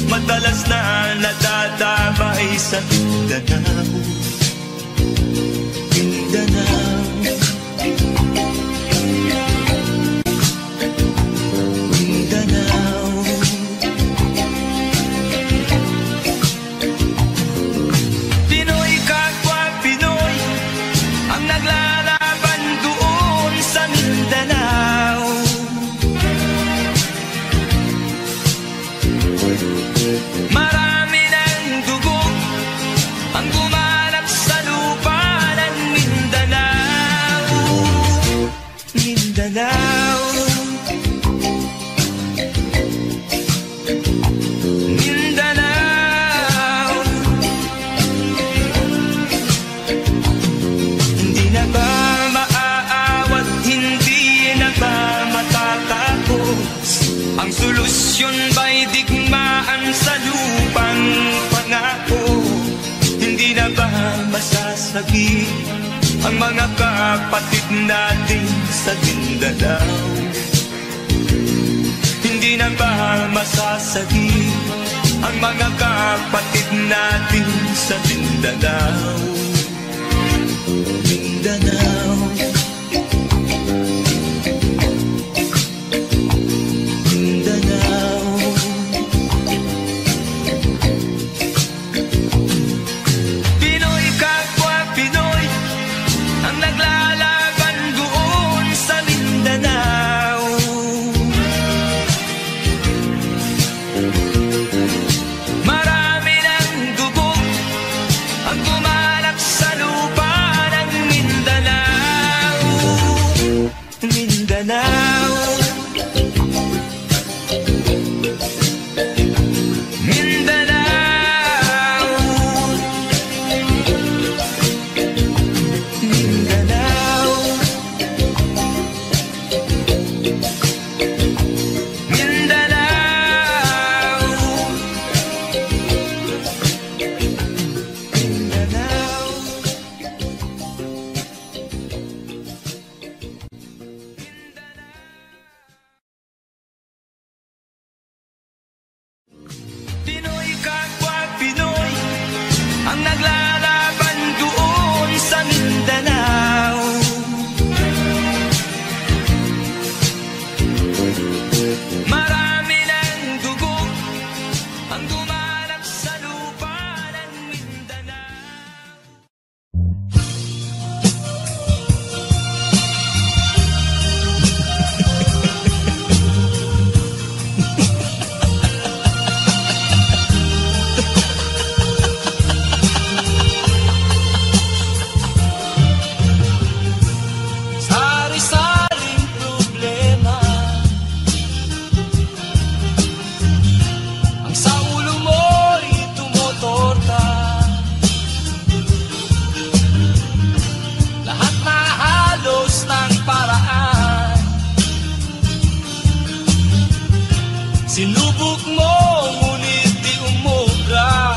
C: madalas na nadadamay sa Mindanao. Mindanao, Mindanao. Pinoy kapwa Pinoy ang naglalaban doon sa Mindanao. Marami ng dugo ang gumanap sa lupa ng Mindanao. Mindanao, Mindanao. Hindi na ba maaawat, hindi na ba matatapos? Ang solusyon ba'y digmaan sa lupang pangako? Hindi na ba masasagi ang mga kapatid natin sa Mindanao? Hindi na ba masasagi ang mga kapatid natin sa Mindanao? Mindanao, Mindanao. Pinoy kapwa Pinoy ang naglalaban doon sa Mindanao. Marami ng dugo ang gumanap sa lupa ng Mindanao. Mindanao, Mindanao, Mindanao, Mindanao, Mindanao. Pinoy kapwa Pinoy ang naglalaban doon sa Mindanao. Marami ng dugo ang gumanap sa lupa ng Mindanao. Sari-saring problema ang sa ulo mo'y tumutorta. Lahat na halos ng paraan sinubok mo, ngunit di umubra.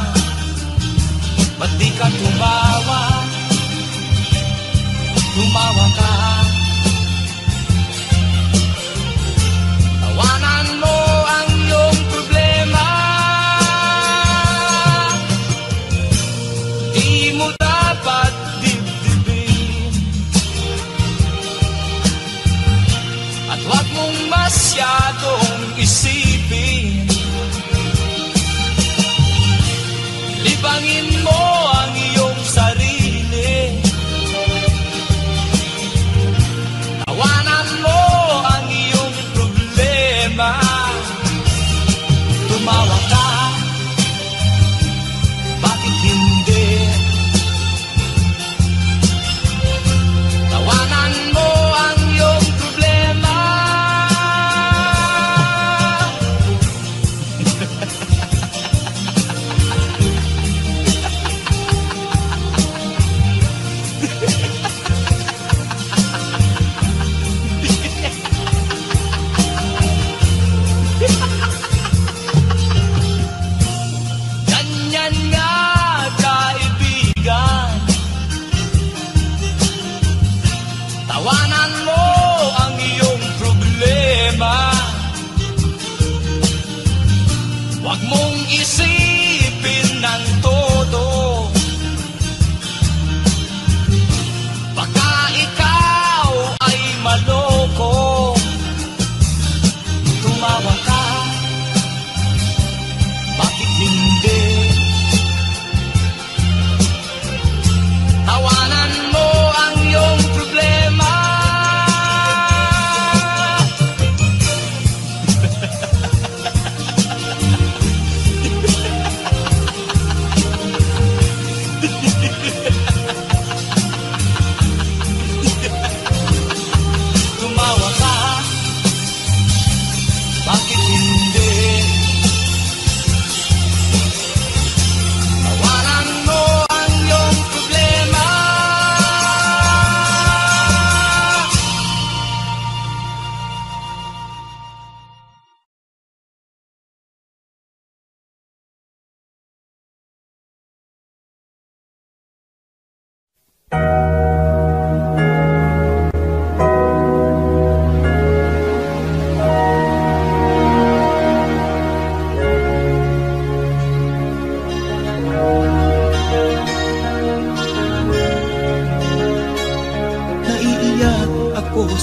C: Ba't di ka tumawa? Tumawa ka. Tawanan mo ang iyong problema. Di mo dapat dibdibin, at huwag mong masyadong isipin. Libangin mo ang iyong sarili.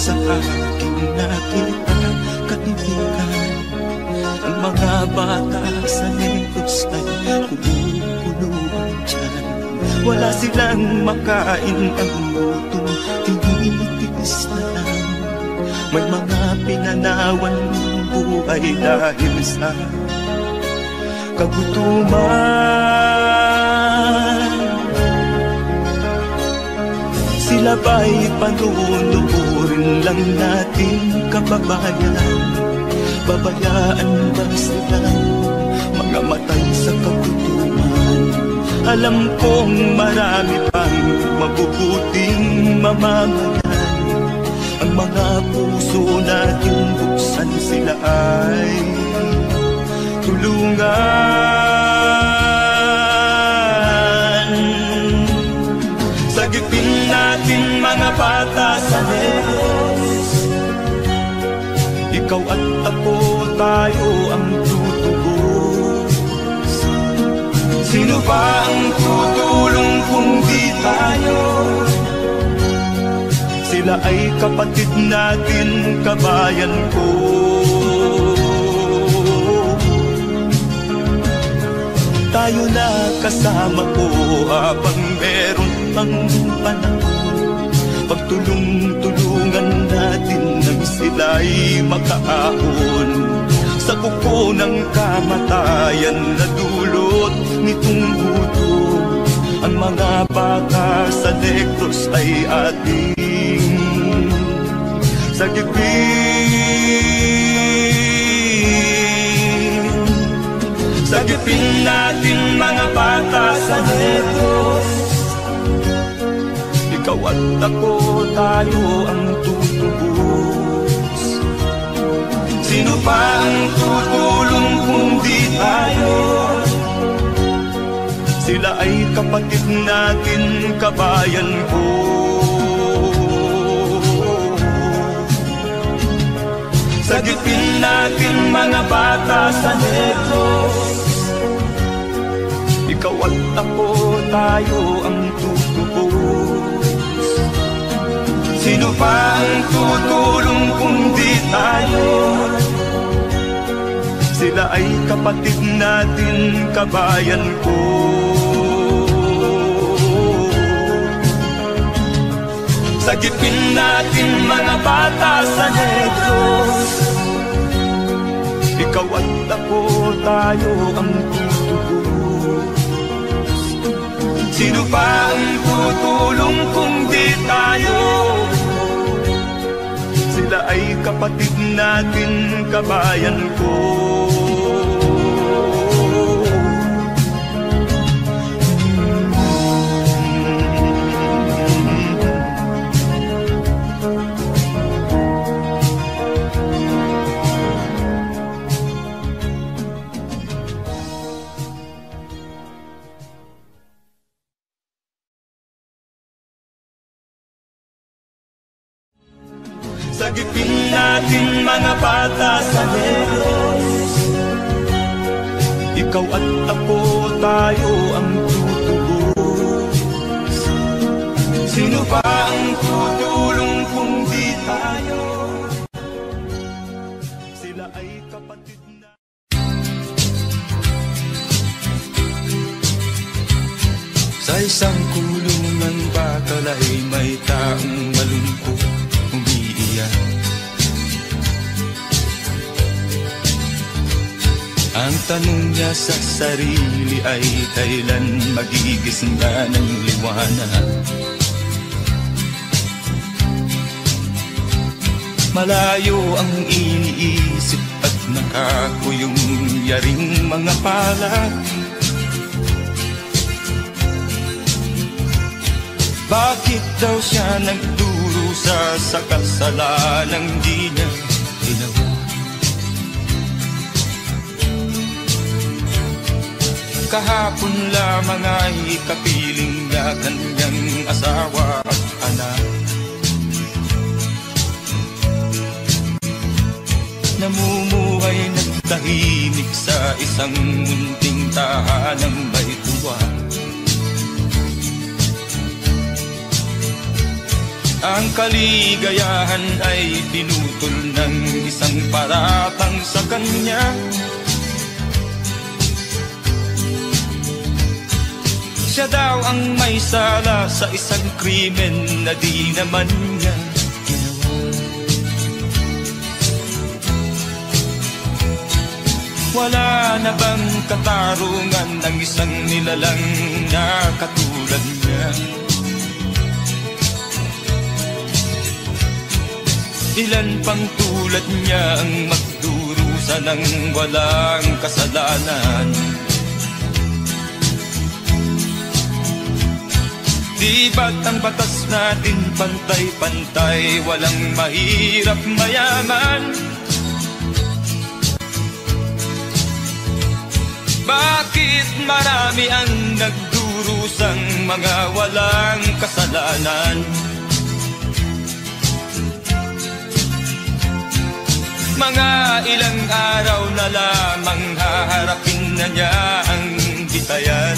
D: sa aking nakita, kaibigan. Ang mga bata sa Negros ay kumukulong dyan. Wala silang makain, ang gutom tinitiis na lang. May mga pinanawan ng buhay dahil sa kagutuman. Sila ba'y panunurin lang nating kababayan? Babayaan ba silang mga matay sa kagutuman? Alam kong marami pang mabubuting mamamayan. Ang mga puso nating buksan, sila ay tulungan. Sagipin natin mga bata sa Negros. Ikaw at ako, tayo ang tutubos. Sino ba ang tutulong kung di tayo? Sila ay kapatid natin, kabayan ko. Tayo na kasama ko habang meron pang panahon. Pagtulong-tulungan natin nang sila'y makaahon sa kuko ng kamatayan na dulot nitong gutom. Ang mga bata sa Negros ay ating sagipin. Sagipin natin mga bata sa Negros. Ikaw at ako, tayo ang tutubos. Sino pa ang tutulong kung di tayo? Sila ay kapatid natin, kabayan ko. Sagipin natin mga bata sa Negros. Ikaw at ako, tayo ang tutubos. Sino pa ang tutulong kung di tayo? Sila ay kapatid natin, kabayan ko. Sagipin natin mga bata sa Negros. Ikaw at ako, tayo ang tutubos. Sino pa ang tutulong kung di tayo? Sila ay kapatid natin, kabayan ko. Sagipin natin mga bata sa Negros. Ikaw at ako, tayo ang tutubos. Sino ba ang tutulong kung di tayo? Sila ay kapatid na. Sa isang kulungan bakal ay may taong malungkot umiiyak. Ang tanong niya sa sarili ay kailan magigising na ng liwanag. Malayo ang iniisip at nakakuyong yaring mga palad. Bakit daw siya nagdurusa sa kasalanang di niya ginawa? Kahapon lamang ay kapiling niya kanyang asawa at anak. Namumuhay ng tahimik sa isang munting tahanang may tuwa. Ang kaligayahan ay pinutol ng isang paratang sa kanya. Siya daw ang may sala sa isang krimen na di naman niya ginawa. Wala na bang katarungan ng isang nilalang na katulad niya? Ilan pang tulad niya ang magdurusa ng walang kasalanan? Di ba't ang batas natin pantay-pantay, walang mahirap mayaman? Bakit marami ang nagdurusang mga walang kasalanan? Mga ilang araw na lamang haharapin na niya ang bitayan.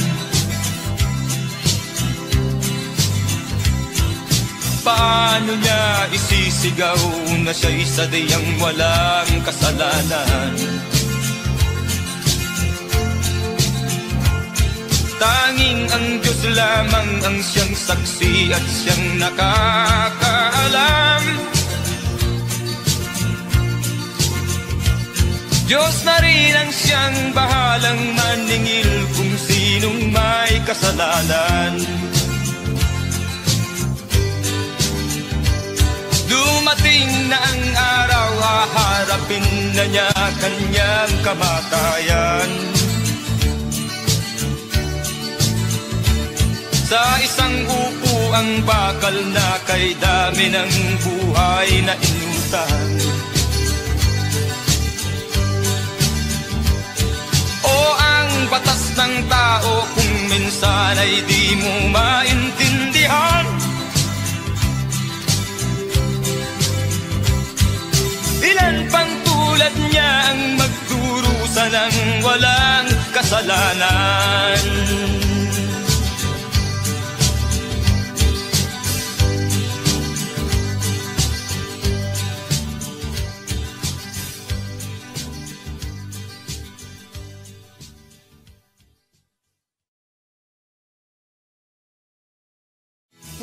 D: Paano niya isisigaw na siya'y sadyang walang kasalanan? Tanging ang Diyos lamang ang siyang saksi at siyang nakakaalam. Diyos na rin ang siyang bahalang maningil kung sinong may kasalanan. Dumating na ang araw, haharapin na niya kanyang kamatayan. Sa isang upo ang bakal na kay dami ng buhay na inutang. O ang batas ng tao kung minsan ay di mo maintindihan. Ilan pang tulad niya ang magdurusa ng walang kasalanan?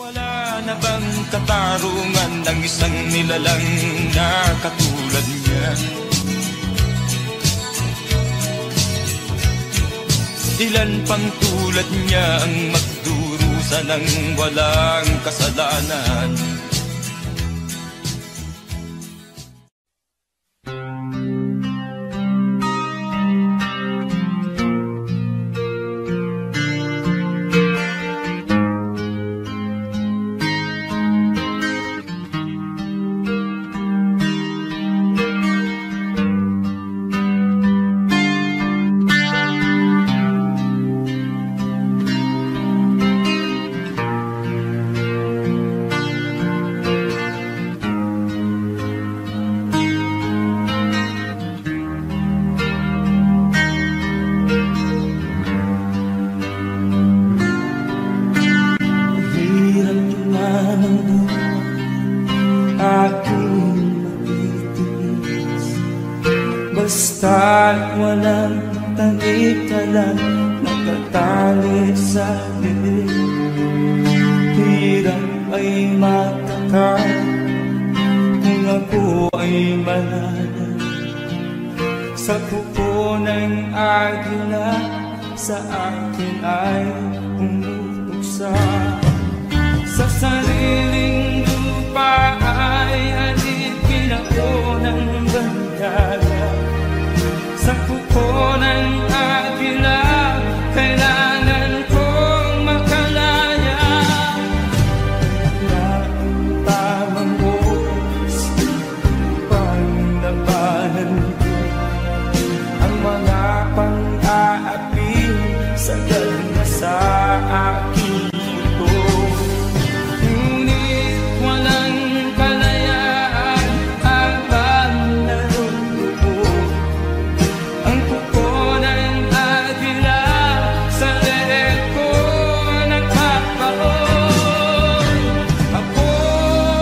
D: Wala na bang katarungan ng isang nilalang na katulad niya? Ilan pang tulad niya ang magdurusa ng walang kasalanan?
E: Basta't walang tanik-talang natatali sa bibig. Hirap ay matakal kung ako ay malala. Sa pupo ng agila sa akin ay pumutuksa. Sa sariling lupa ay alipin ako ng bandala. Sa pupo ng agila, kailangan kong makalaya. Na ang tamang oras, panglabanan ko ang mga pang-aapi sa ganda sa aking puto. Ngunit walang kalayaan ang panglarubo. Ang pupo ng agila sa leeg ko nagpapaon. Ako'y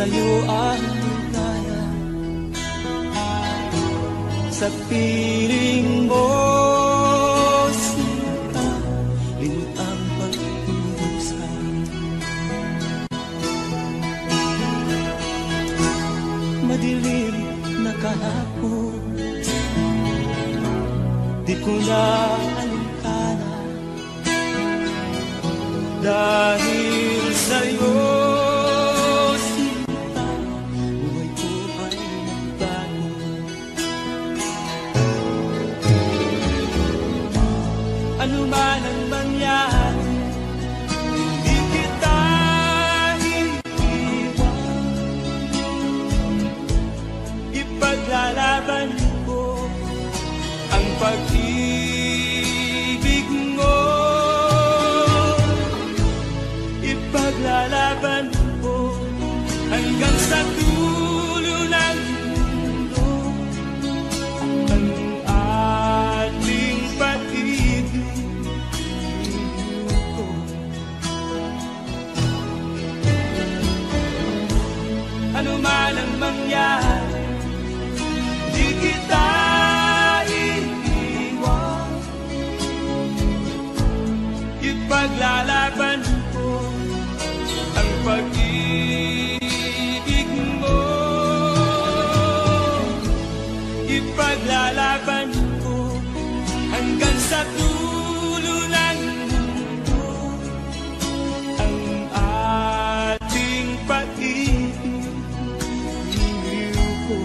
D: sa'yo ang ligaya. Sa piling mo, sinta, limot ang pagkurusan. Madilim na kahapon, di ko na alintana. Dahil sa'yo, sinta, buhay ko ay nagbago. Ano man ang mangyari, di kita iiwan. Ipaglalaban ko ang pag-ibig mo. Ipaglalaban ko hanggang sa dulo ng mundo ang ating pag-ibig ko. Ano man ang mangyari, di kita iiwan. Ipaglalaban ko ang pag-ibig mo. Ipaglalaban ko hanggang sa dulo ng mundo ang ating pag-ibig ko.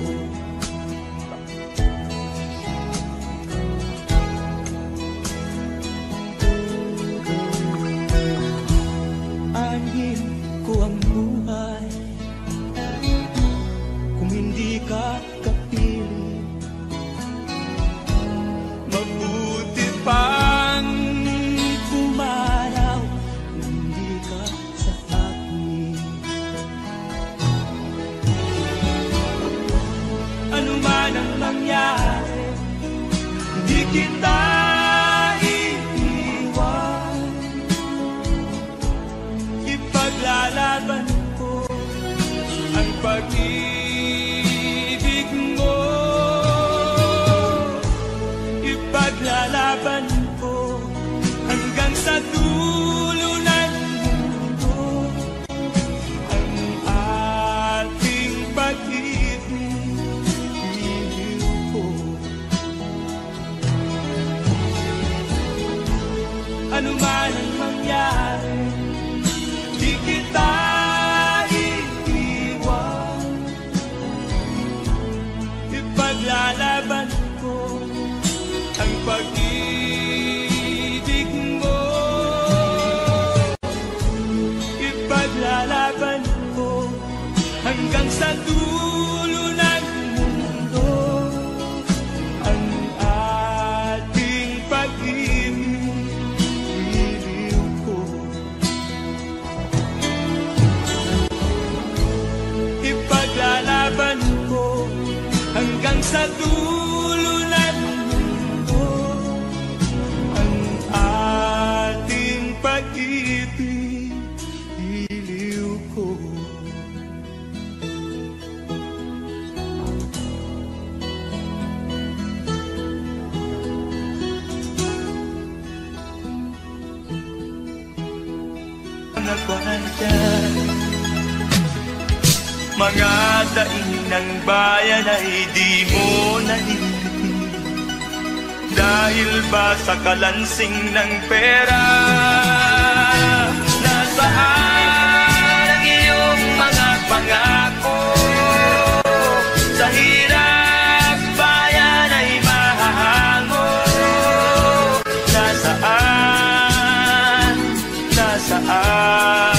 D: Anhin ko ang buhay kung hindi ka kapiling. Mabuti pang pumaraw kung hindi ka sa akin. Ano man ang mangyari, hindi kita iiwan. Ipaglalaban ko ang pag-ibig mo. Ipaglalaban ko hanggang sa dulo ng mundo ang ating pag-ibig ko. Ano man ang mangyari, di kita iiwan. Ipaglalaban ko ang pag-ibig mo. Ipaglalaban ko hanggang sa dulo ng mundo ang ating pag-ibig ko. Ipaglalaban ko hanggang sa dulo ng mundo ang ating pag-ibig ko. Nagwandyan, mga daing ng bayan ay di mo nalilitin. Dahil ba sa kalansing ng pera? Nasaan ang iyong mga pangako? Sa hirap bayan ay mahahango. Nasaan? Nasaan?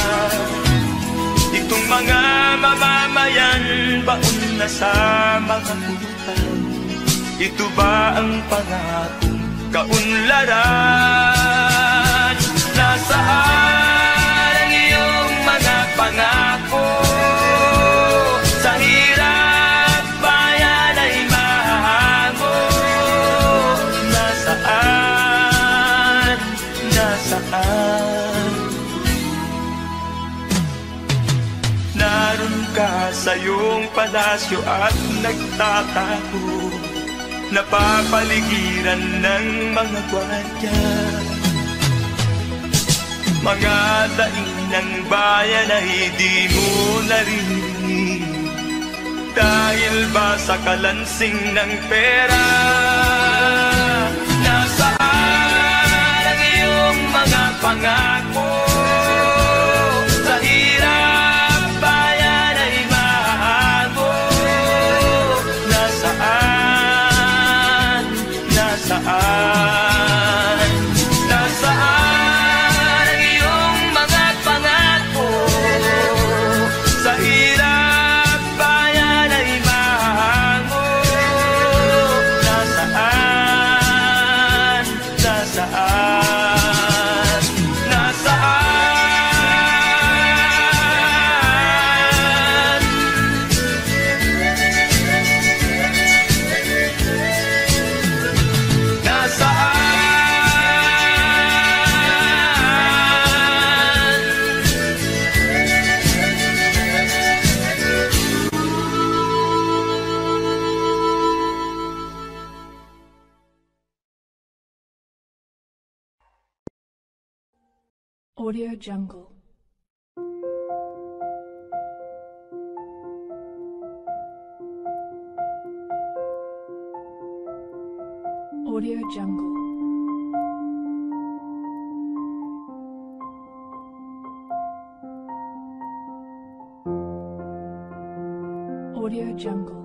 D: Itong mga mamamayan, baon na sa mga pulutan. Ito ba ang pangakong kaunlaran? Nasaan ang iyong mga pangako? Sa hirap bayan ay mahahango. Nasaan? Nasaan? Naroon ka palasyo at nagtatago, napapaligiran ng mga gwardiya. Mga daing ng bayan ay di mo naririnig, dahil ba sa kalansing ng pera? Nasaan ang iyong mga pangako? Sa hirap bayan ay mahago. Nasaan? Nasaan? Nasaan ang iyong mga pangako? Sa hirap bayan ay mahago. Nasaan? Nasaan? Nasaan?
F: Audio Jungle. Audio Jungle. Audio Jungle.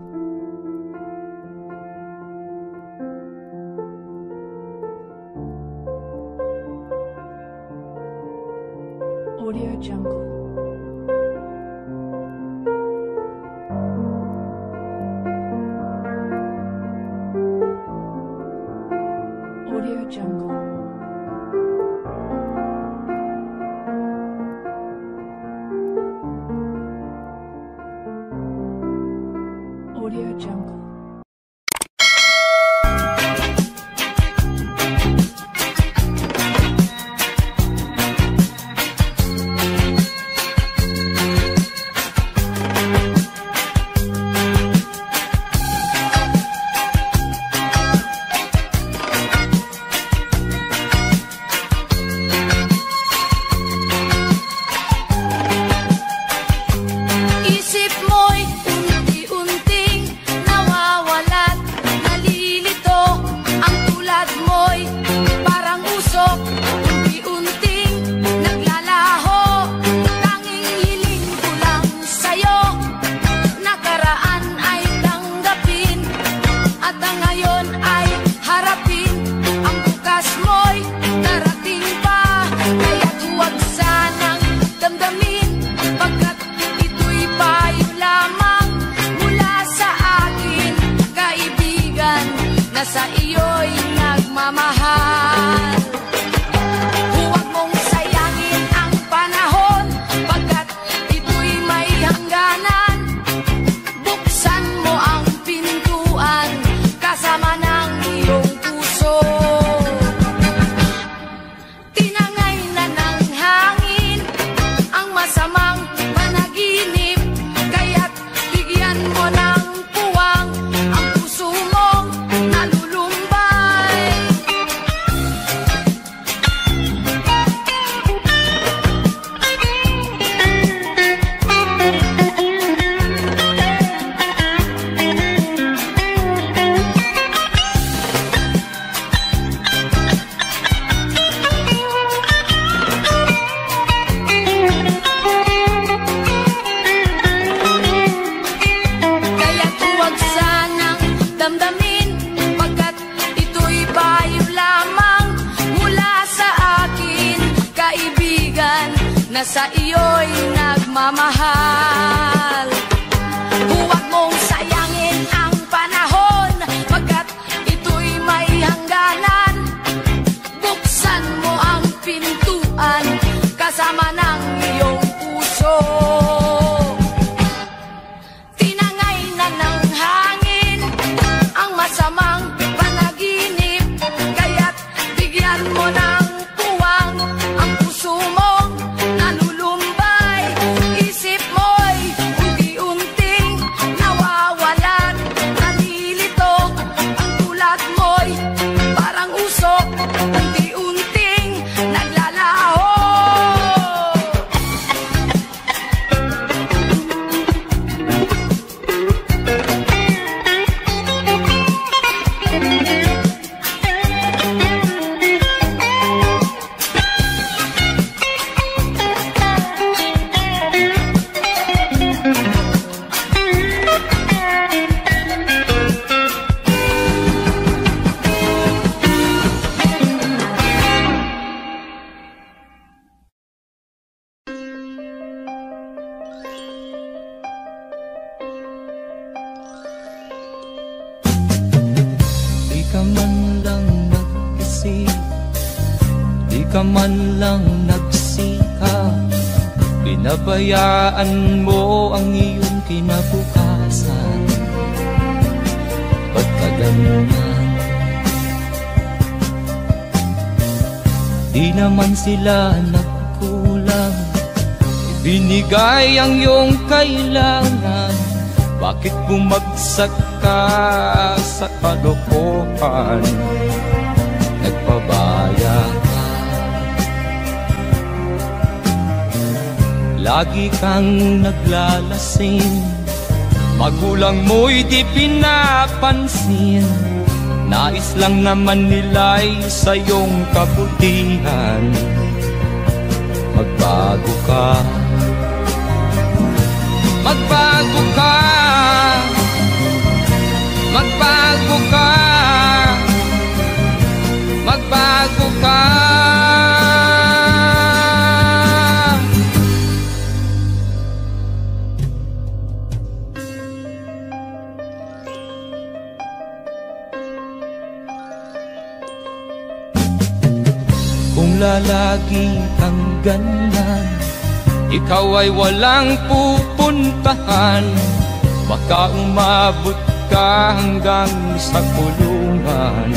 F: Audio Jungle. Audio Jungle. Audio Jungle.
B: Isip mo'y unti-unting nawawalan, nalilito. Ang tulad mo'y parang usok, unti-unting naglalaho. Tanging hiling ko lang sa'yo, nakaraan ay tanggapin, at ang ngayon ay harapin. Ang bukas mo'y darating pa, kaya't huwag sanang damdamin, pagkat ito'y payo lamang mula sa akin, kaibigan, na sa iyo'y nagmamahal. Huwag mong sayangin ang panahon, pagkat ito'y may hangganan. Buksan mo ang pintuan, kasama ng iyong puso. Tinangay na ng hangin ang masamang panaginip, kaya't bigyan mo ng puwang ang puso mong nalulumbay. Kaya't huwag sanang damdamin, pagkat ito'y payo lamang mula sa akin, kaibigan, na sa iyo'y nagmamahal. Huwag mong sayangin ang panahon, pagkat ito'y may hangganan. Buksan mo ang pintuan, kasama ng iyong puso. Tinangay na ng hangin ang masamang panaginip, kaya't bigyan mo ng puwang ang puso mong nalulumbay. Isip mo'y unti-unting nawa
C: man lang nag-isip, di ka man lang nagsikap, pinabayaan mo ang iyong kinabukasan. Ba't ka ganyan? Di naman sila nagkulang, ibinigay ang iyong kailangan. Bakit bumagsak ka sa kalokohan? Nagpabaya ka, lagi kang naglalasing, magulang mo'y di pinapansin. Nais lang naman nila'y sa iyong kabutihan. Magbago ka, magbago ka, magbago ka, magbago ka. Kung lalagi kang ganyan, ikaw ay walang pupuntahan. Baka umabot ka hanggang sa kulungan.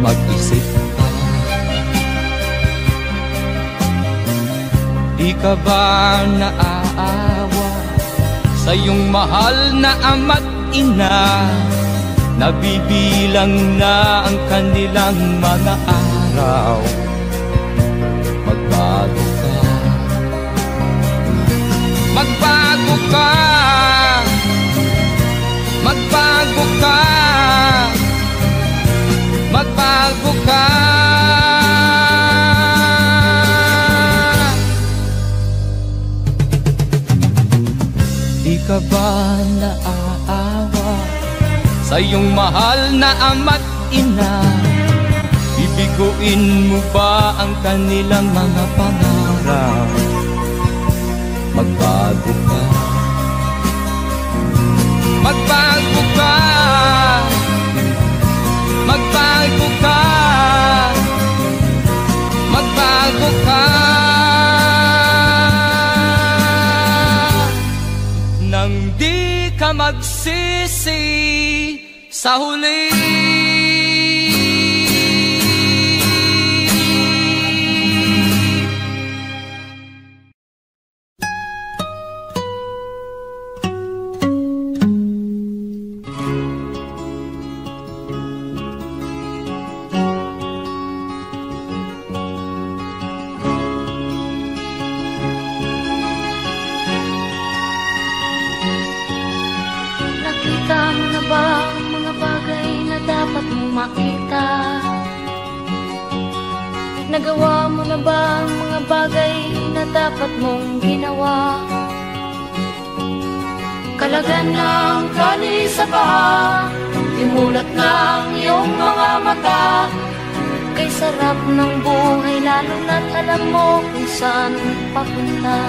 C: Mag-isip ka, di ka ba naaawa sa iyong mahal na ama't ina? Nabibilang na ang kanilang mga araw. Magbago ka, magbago ka, magbago ka, magbago ka. Di ka ba naaawa sa iyong mahal na ama't ina? Bibiguin mo ba ang kanilang mga pangarap? Magbago ka, magbago ka, magbago ka, magbago ka. Nang di ka magsisi sa huli.
B: Makita, nagawa mo na ba ang mga bagay na dapat mong ginawa? Kalagan ng kali sa paa, imulat ng iyong mga mata. Kay sarap ng buhay lalo na't alam mo kung saan papunta.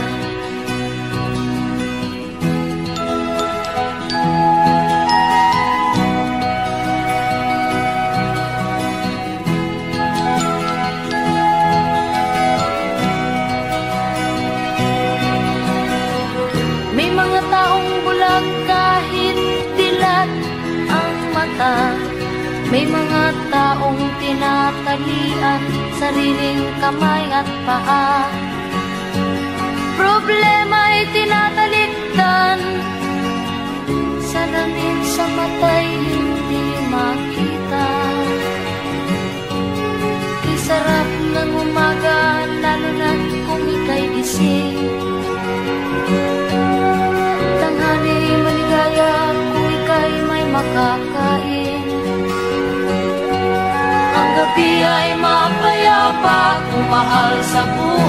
B: May mga taong tinatalian sariling kamay at paa. Problema'y tinatalikdan, salamin sa mata'y hindi makita. Di sarap ng umaga, lalo na kung ika'y gising. Tanghali maligaya kung ika'y may makakain. Ang gabi ay mapayapa kung mahal sa buhay.